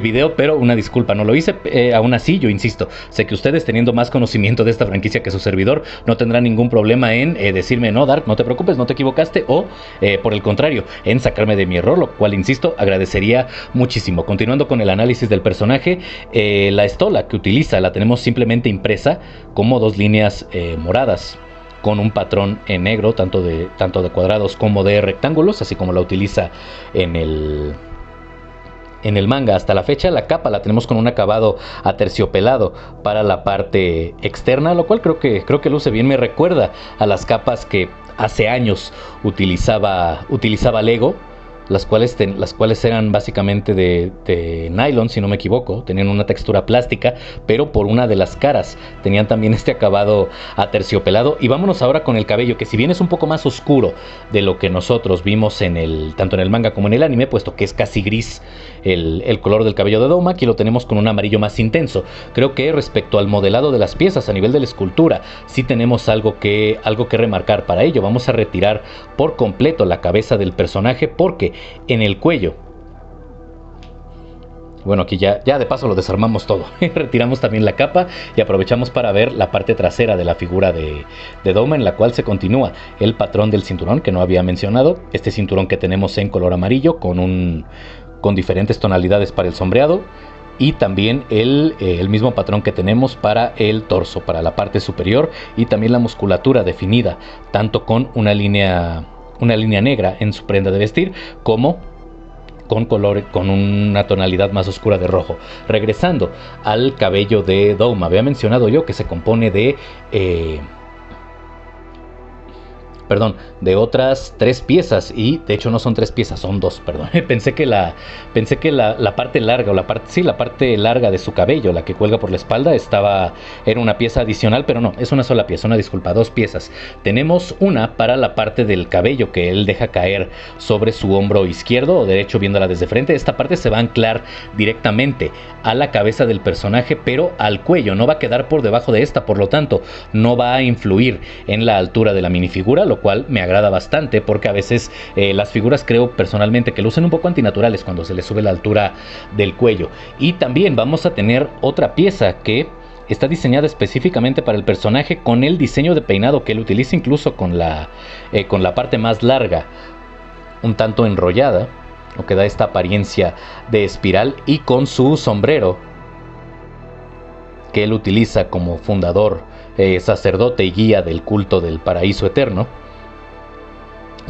video, pero una disculpa, no lo hice. Aún así, yo insisto, sé que ustedes, teniendo más conocimiento de esta franquicia que su servidor, no tendrán ningún problema en decirme, no, Dark, no te preocupes, no te equivocaste, o por el contrario, en sacarme de mi error, lo cual, insisto, agradecería muchísimo. Continuando con el análisis del personaje, la estola que utiliza la tenemos simplemente impresa como dos líneas moradas con un patrón en negro, tanto de cuadrados como de rectángulos, así como la utiliza en el manga. Hasta la fecha la capa la tenemos con un acabado aterciopelado para la parte externa, lo cual creo que luce bien. Me recuerda a las capas que hace años utilizaba Lego, las cuales eran básicamente de nylon, si no me equivoco. Tenían una textura plástica, pero por una de las caras tenían también este acabado aterciopelado. Y vámonos ahora con el cabello, que si bien es un poco más oscuro de lo que nosotros vimos tanto en el manga como en el anime, puesto que es casi gris el color del cabello de Douma, aquí lo tenemos con un amarillo más intenso. Creo que respecto al modelado de las piezas a nivel de la escultura, sí tenemos algo que remarcar. Para ello vamos a retirar por completo la cabeza del personaje, porque en el cuello, bueno, aquí ya de paso lo desarmamos todo. Retiramos también la capa y aprovechamos para ver la parte trasera de la figura de Douma, en la cual se continúa el patrón del cinturón que no había mencionado. Este cinturón que tenemos en color amarillo con diferentes tonalidades para el sombreado, y también el mismo patrón que tenemos para el torso, para la parte superior, y también la musculatura definida tanto con una línea negra en su prenda de vestir, como con una tonalidad más oscura de rojo. Regresando al cabello de Douma, había mencionado yo que se compone de otras 3 piezas, y de hecho no son 3 piezas, son 2, perdón. Pensé que la parte larga, la parte larga de su cabello, la que cuelga por la espalda, era una pieza adicional, pero no, es una sola pieza, 2 piezas. Tenemos una para la parte del cabello que él deja caer sobre su hombro izquierdo o derecho, viéndola desde frente. Esta parte se va a anclar directamente a la cabeza del personaje, pero al cuello, no va a quedar por debajo de esta, por lo tanto no va a influir en la altura de la minifigura, lo cual me agrada bastante, porque a veces las figuras, creo personalmente, que lucen un poco antinaturales cuando se les sube la altura del cuello. Y también vamos a tener otra pieza que está diseñada específicamente para el personaje, con el diseño de peinado que él utiliza, incluso con la parte más larga un tanto enrollada, lo que da esta apariencia de espiral, y con su sombrero que él utiliza como fundador, sacerdote y guía del culto del paraíso eterno,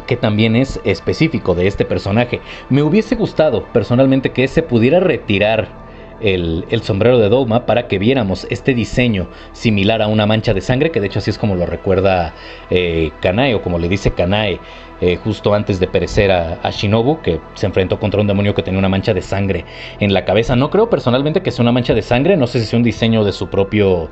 que también es específico de este personaje. Me hubiese gustado personalmente que se pudiera retirar el sombrero de Douma para que viéramos este diseño similar a una mancha de sangre, que de hecho así es como lo recuerda Kanae, o como le dice Kanae justo antes de perecer a Shinobu, que se enfrentó contra un demonio que tenía una mancha de sangre en la cabeza. No creo personalmente que sea una mancha de sangre, no sé si sea un diseño de su propio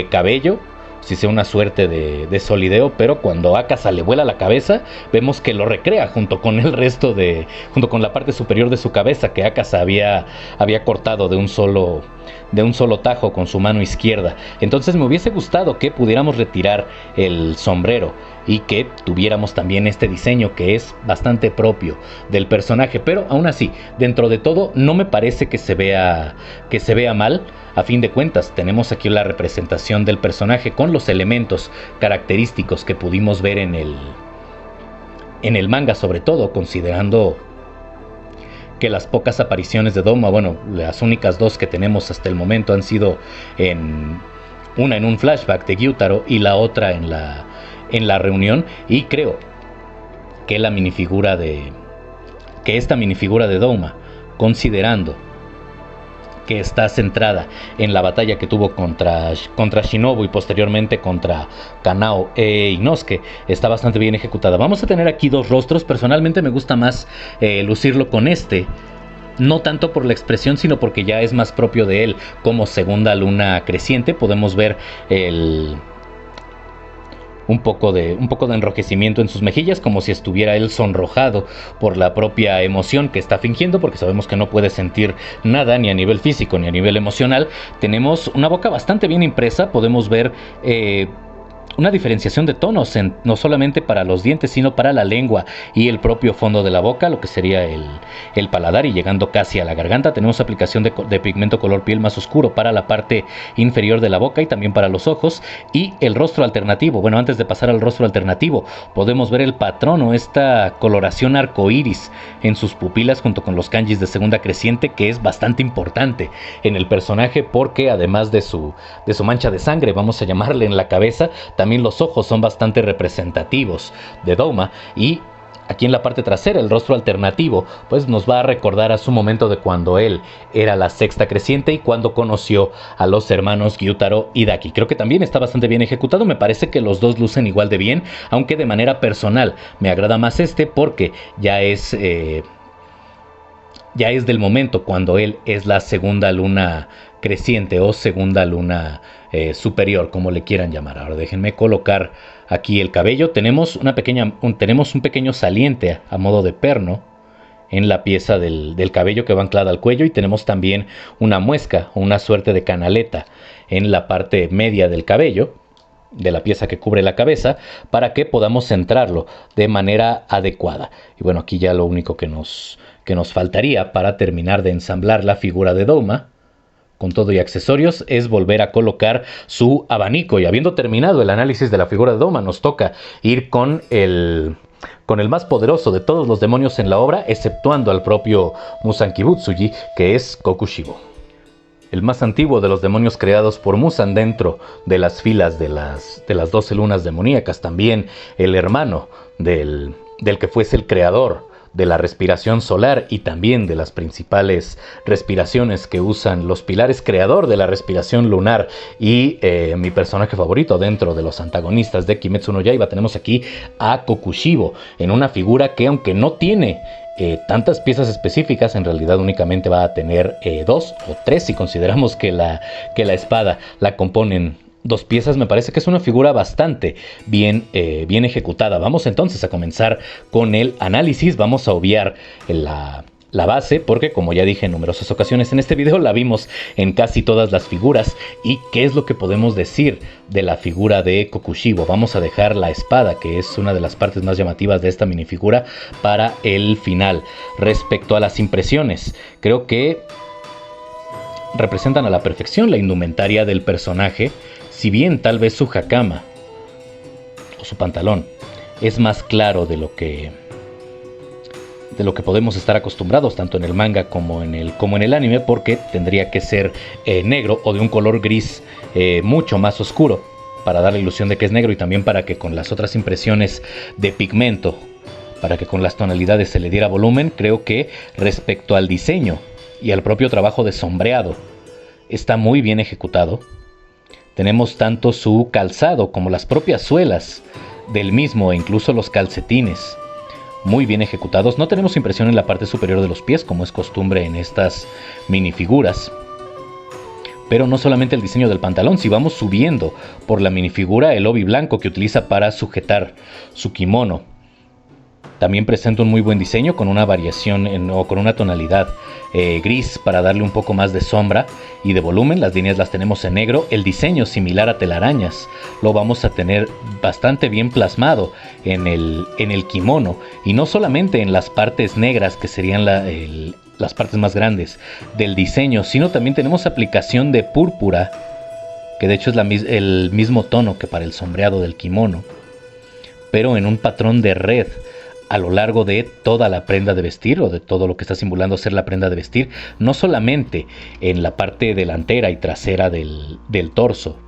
cabello, si sea una suerte de solideo, pero cuando Akasa le vuela la cabeza, vemos que lo recrea junto con la parte superior de su cabeza, que Akasa había cortado de un solo tajo con su mano izquierda. Entonces me hubiese gustado que pudiéramos retirar el sombrero y que tuviéramos también este diseño que es bastante propio del personaje, pero aún así, dentro de todo, no me parece que se vea mal. A fin de cuentas, tenemos aquí la representación del personaje con los elementos característicos que pudimos ver en el manga, sobre todo considerando que las pocas apariciones de Douma, bueno, las únicas dos que tenemos hasta el momento han sido una en un flashback de Gyutaro y la otra en la reunión, y creo que esta minifigura de Douma, considerando que está centrada en la batalla que tuvo contra Shinobu y posteriormente contra Kanao e Inosuke, está bastante bien ejecutada. Vamos a tener aquí dos rostros. Personalmente me gusta más lucirlo con no tanto por la expresión, sino porque ya es más propio de él. Como segunda luna creciente podemos ver un poco de enrojecimiento en sus mejillas, como si estuviera él sonrojado por la propia emoción que está fingiendo, porque sabemos que no puede sentir nada, ni a nivel físico ni a nivel emocional. Tenemos una boca bastante bien impresa, podemos ver una diferenciación de tonos, no solamente para los dientes, sino para la lengua y el propio fondo de la boca, lo que sería el paladar, y llegando casi a la garganta. Tenemos aplicación de pigmento color piel más oscuro para la parte inferior de la boca y también para los ojos. Y el rostro alternativo, bueno, antes de pasar al rostro alternativo, podemos ver el patrón o esta coloración arcoíris en sus pupilas junto con los kanjis de segunda creciente, que es bastante importante en el personaje, porque además de su mancha de sangre, vamos a llamarle, en la cabeza, también los ojos son bastante representativos de Douma. Y aquí en la parte trasera, el rostro alternativo, pues nos va a recordar a su momento de cuando él era la sexta creciente y cuando conoció a los hermanos Gyutaro y Daki. Creo que también está bastante bien ejecutado. Me parece que los dos lucen igual de bien, aunque de manera personal me agrada más porque ya es del momento cuando él es la segunda luna creciente o segunda luna superior, como le quieran llamar. Ahora déjenme colocar aquí el cabello. Tenemos un pequeño saliente a modo de perno en la pieza del cabello que va anclada al cuello, y tenemos también una muesca o una suerte de canaleta en la parte media del cabello, de la pieza que cubre la cabeza, para que podamos centrarlo de manera adecuada. Y bueno, aquí ya lo único que nos faltaría para terminar de ensamblar la figura de Douma con todo y accesorios es volver a colocar su abanico. Y habiendo terminado el análisis de la figura de Douma, nos toca ir con el más poderoso de todos los demonios en la obra, exceptuando al propio Musan Kibutsuji, que es Kokushibo, el más antiguo de los demonios creados por Musan dentro de las filas de las 12 lunas demoníacas. También el hermano del que fuese el creador de la respiración solar y también de las principales respiraciones que usan los pilares, creador de la respiración lunar y mi personaje favorito dentro de los antagonistas de Kimetsu no Yaiba. Tenemos aquí a Kokushibo en una figura que, aunque no tiene tantas piezas específicas, en realidad únicamente va a tener 2 o 3 si consideramos que la espada la componen 2 piezas. Me parece que es una figura bastante bien ejecutada. Vamos entonces a comenzar con el análisis. Vamos a obviar la base, porque como ya dije en numerosas ocasiones en este video, la vimos en casi todas las figuras. ¿Y qué es lo que podemos decir de la figura de Kokushibo? Vamos a dejar la espada, que es una de las partes más llamativas de esta minifigura, para el final. Respecto a las impresiones, creo que representan a la perfección la indumentaria del personaje. Si bien tal vez su hakama o su pantalón es más claro de lo que podemos estar acostumbrados tanto en el manga como en el anime, porque tendría que ser negro o de un color gris mucho más oscuro para dar la ilusión de que es negro, y también para que con las otras impresiones de pigmento, para que con las tonalidades se le diera volumen. Creo que respecto al diseño y al propio trabajo de sombreado, está muy bien ejecutado. Tenemos tanto su calzado como las propias suelas del mismo e incluso los calcetines muy bien ejecutados. No tenemos impresión en la parte superior de los pies, como es costumbre en estas minifiguras. Pero no solamente el diseño del pantalón, si vamos subiendo por la minifigura, el obi blanco que utiliza para sujetar su kimono, También presenta un muy buen diseño con una variación o con una tonalidad gris para darle un poco más de sombra y de volumen. Las líneas las tenemos en negro. El diseño similar a telarañas lo vamos a tener bastante bien plasmado en el kimono, y no solamente en las partes negras, que serían las partes más grandes del diseño, sino también tenemos aplicación de púrpura, que de hecho es el mismo tono que para el sombreado del kimono, pero en un patrón de red a lo largo de toda la prenda de vestir, o de todo lo que está simulando ser la prenda de vestir, no solamente en la parte delantera y trasera del torso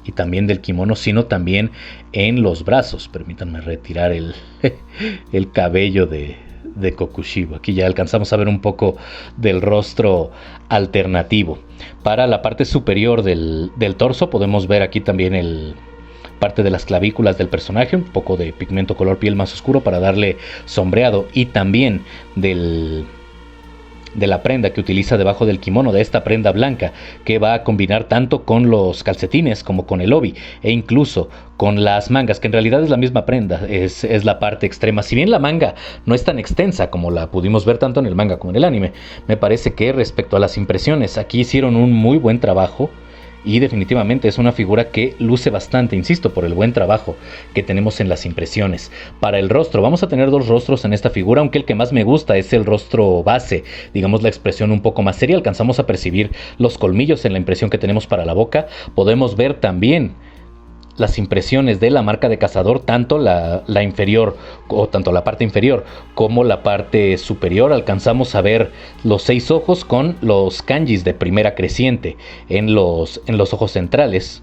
y también del kimono, sino también en los brazos. Permítanme retirar el cabello de Kokushibo. Aquí ya alcanzamos a ver un poco del rostro alternativo. Para la parte superior del torso podemos ver aquí también parte de las clavículas del personaje, un poco de pigmento color piel más oscuro para darle sombreado, y también de la prenda que utiliza debajo del kimono, de esta prenda blanca, que va a combinar tanto con los calcetines como con el obi, e incluso con las mangas, que en realidad es la misma prenda, es la parte extrema. Si bien la manga no es tan extensa como la pudimos ver tanto en el manga como en el anime, me parece que respecto a las impresiones, aquí hicieron un muy buen trabajo. Y definitivamente es una figura que luce bastante, insisto, por el buen trabajo que tenemos en las impresiones. Para el rostro, vamos a tener dos rostros en esta figura, aunque el que más me gusta es el rostro base, digamos la expresión un poco más seria. Alcanzamos a percibir los colmillos en la impresión que tenemos para la boca. Podemos ver también las impresiones de la marca de cazador, tanto la inferior, o tanto la parte inferior como la parte superior. Alcanzamos a ver los 6 ojos con los kanjis de primera creciente en los ojos centrales,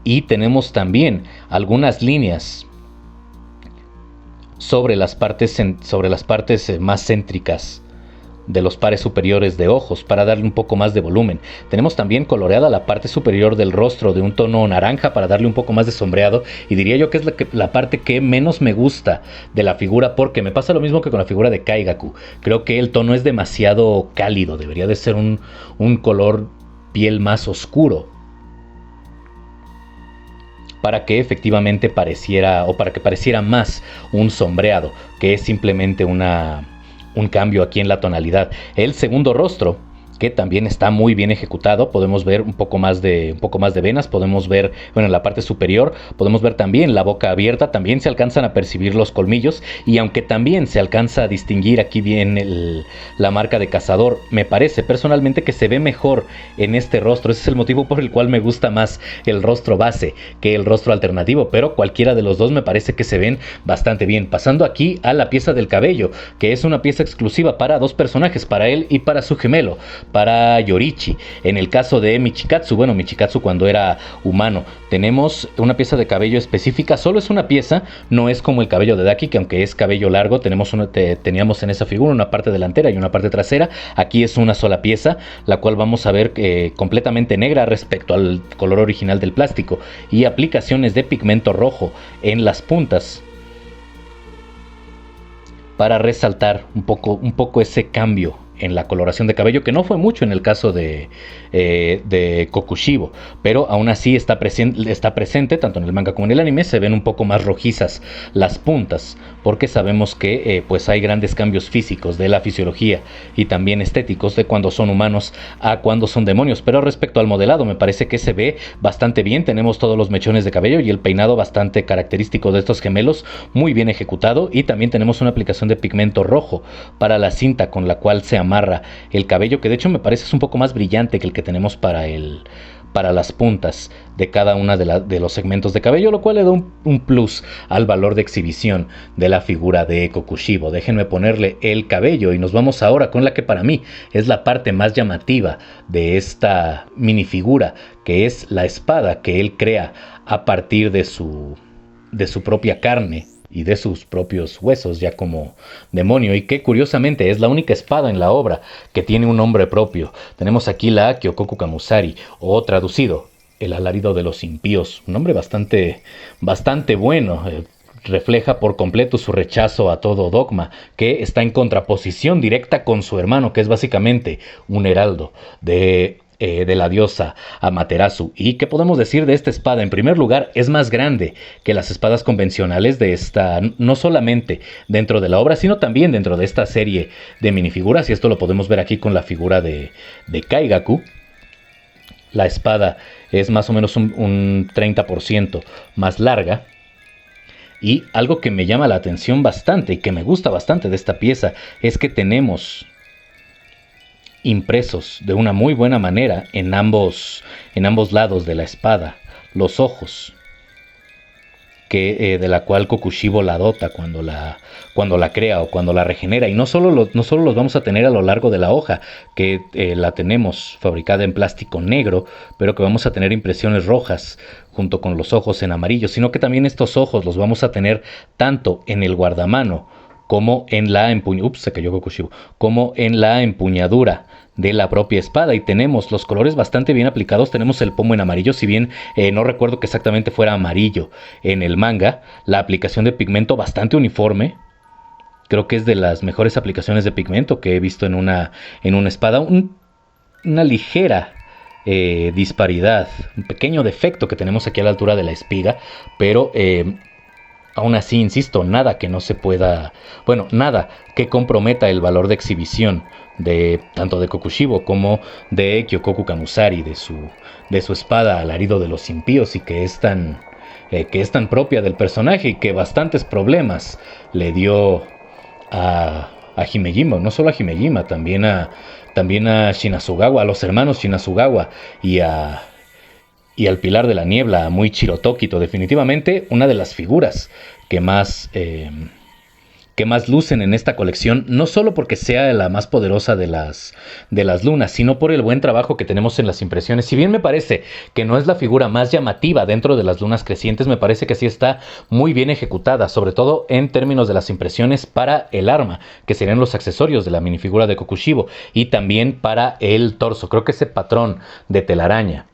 y tenemos también algunas líneas sobre las partes más céntricas de los pares superiores de ojos para darle un poco más de volumen. Tenemos también coloreada la parte superior del rostro de un tono naranja para darle un poco más de sombreado, y diría yo que es la parte que menos me gusta de la figura, porque me pasa lo mismo que con la figura de Kaigaku. Creo que el tono es demasiado cálido, debería de ser un color piel más oscuro para que efectivamente pareciera más un sombreado, que es simplemente un cambio aquí en la tonalidad. El segundo rostro, que también está muy bien ejecutado, podemos ver un poco más de venas, podemos ver, en la parte superior, podemos ver también la boca abierta, también se alcanzan a percibir los colmillos, y aunque también se alcanza a distinguir aquí bien la marca de cazador, me parece personalmente que se ve mejor en este rostro. Ese es el motivo por el cual me gusta más el rostro base que el rostro alternativo, pero cualquiera de los dos me parece que se ven bastante bien. Pasando aquí a la pieza del cabello, que es una pieza exclusiva para dos personajes, para él y para su gemelo, para Yorichi. En el caso de Michikatsu, Michikatsu cuando era humano, tenemos una pieza de cabello específica. Solo es una pieza, no es como el cabello de Daki, que aunque es cabello largo, teníamos en esa figura una parte delantera y una parte trasera. Aquí es una sola pieza, la cual vamos a ver completamente negra respecto al color original del plástico, y aplicaciones de pigmento rojo en las puntas para resaltar un poco ese cambio en la coloración de cabello, que no fue mucho en el caso de Kokushibo, pero aún así está presente tanto en el manga como en el anime. Se ven un poco más rojizas las puntas, porque sabemos que pues hay grandes cambios físicos de la fisiología y también estéticos de cuando son humanos a cuando son demonios. Pero respecto al modelado, me parece que se ve bastante bien. Tenemos todos los mechones de cabello y el peinado bastante característico de estos gemelos, muy bien ejecutado, y también tenemos una aplicación de pigmento rojo para la cinta con la cual se amarra el cabello, que de hecho me parece es un poco más brillante que el que tenemos para las puntas de cada una de los segmentos de cabello, lo cual le da un plus al valor de exhibición de la figura de Kokushibo. Déjenme ponerle el cabello y nos vamos ahora con la que para mí es la parte más llamativa de esta minifigura, que es la espada que él crea a partir de su propia carne y de sus propios huesos ya como demonio, y que curiosamente es la única espada en la obra que tiene un nombre propio. Tenemos aquí la Kyokoku Kamusari, o traducido, el alarido de los impíos, un nombre bastante bueno. Refleja por completo su rechazo a todo dogma, que está en contraposición directa con su hermano, que es básicamente un heraldo de de la diosa Amaterasu. ¿Y qué podemos decir de esta espada? En primer lugar, es más grande que las espadas convencionales de esta, no solamente dentro de la obra, sino también dentro de esta serie de minifiguras, y esto lo podemos ver aquí con la figura de Kaigaku. La espada es más o menos un 30% más larga. Y algo que me llama la atención bastante y que me gusta bastante de esta pieza es que tenemos impresos de una muy buena manera en ambos lados de la espada los ojos, de la cual Kokushibo la dota cuando la crea o cuando la regenera. Y no solo los vamos a tener a lo largo de la hoja, que la tenemos fabricada en plástico negro, pero que vamos a tener impresiones rojas junto con los ojos en amarillo, sino que también estos ojos los vamos a tener tanto en el guardamano como en la empuñadura de la propia espada. Y tenemos los colores bastante bien aplicados. Tenemos el pomo en amarillo, si bien no recuerdo que exactamente fuera amarillo en el manga. La aplicación de pigmento bastante uniforme. Creo que es de las mejores aplicaciones de pigmento que he visto en una espada. Una ligera disparidad, un pequeño defecto que tenemos aquí a la altura de la espiga, pero aún así, insisto, nada que no se pueda, bueno, nada que comprometa el valor de exhibición de tanto de Kokushibo como de Kyokoku Kamusari, de su espada alarido de los impíos, y que es tan propia del personaje y que bastantes problemas le dio a Himejima, no solo a Himejima, también a Shinasugawa, a los hermanos Shinasugawa y al Pilar de la Niebla, a Muichiro Tokito. Definitivamente una de las figuras que más lucen en esta colección, no solo porque sea la más poderosa de las lunas, sino por el buen trabajo que tenemos en las impresiones. Si bien me parece que no es la figura más llamativa dentro de las lunas crecientes, me parece que sí está muy bien ejecutada, sobre todo en términos de las impresiones para el arma, que serían los accesorios de la minifigura de Kokushibo, y también para el torso. Creo que ese patrón de telaraña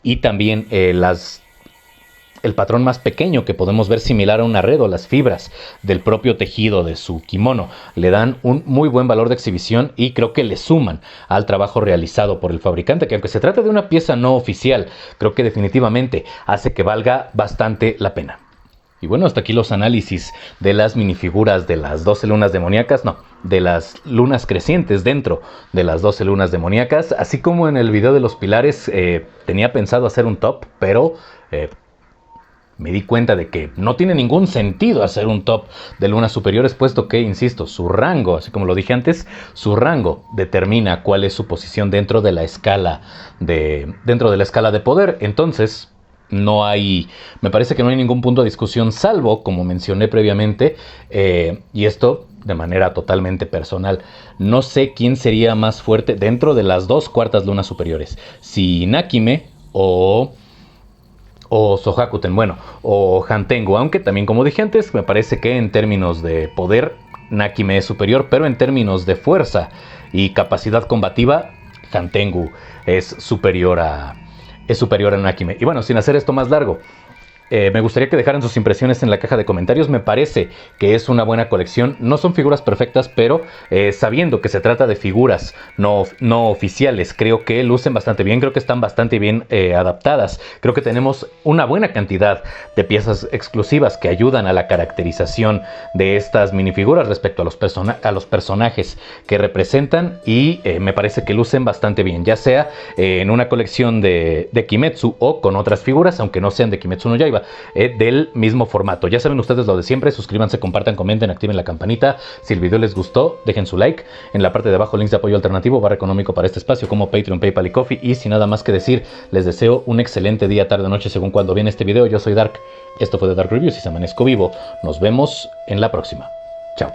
y también el patrón más pequeño que podemos ver similar a una red, o las fibras del propio tejido de su kimono, le dan un muy buen valor de exhibición y creo que le suman al trabajo realizado por el fabricante, que aunque se trate de una pieza no oficial, creo que definitivamente hace que valga bastante la pena. Y bueno, hasta aquí los análisis de las minifiguras de las 12 lunas demoníacas, de las lunas crecientes dentro de las 12 lunas demoníacas. Así como en el video de los pilares, tenía pensado hacer un top, pero me di cuenta de que no tiene ningún sentido hacer un top de lunas superiores, puesto que, insisto, su rango, así como lo dije antes, su rango determina cuál es su posición dentro de la escala de poder. Entonces, me parece que no hay ningún punto de discusión, salvo, como mencioné previamente, y esto de manera totalmente personal, no sé quién sería más fuerte dentro de las 2/4 lunas superiores, si Nakime o Sohakuten, o Hantengu, aunque también, como dije antes, me parece que en términos de poder Nakime es superior, pero en términos de fuerza y capacidad combativa, Hantengu es superior a Nakime. Y bueno, sin hacer esto más largo, me gustaría que dejaran sus impresiones en la caja de comentarios. Me parece que es una buena colección. No son figuras perfectas, pero sabiendo que se trata de figuras no oficiales, creo que lucen bastante bien. Creo que están bastante bien adaptadas. Creo que tenemos una buena cantidad de piezas exclusivas que ayudan a la caracterización de estas minifiguras respecto a los personajes que representan. Y me parece que lucen bastante bien, ya sea en una colección de Kimetsu o con otras figuras, aunque no sean de Kimetsu no Yaiba, del mismo formato. Ya saben ustedes lo de siempre: suscríbanse, compartan, comenten, activen la campanita. Si el video les gustó, dejen su like. En la parte de abajo, links de apoyo alternativo, barra económico para este espacio, como Patreon, PayPal y Ko-fi. Y sin nada más que decir, les deseo un excelente día, tarde o noche, según cuando viene este video. Yo soy Dark, esto fue The Dark Reviews y se amanezco vivo. Nos vemos en la próxima. Chao.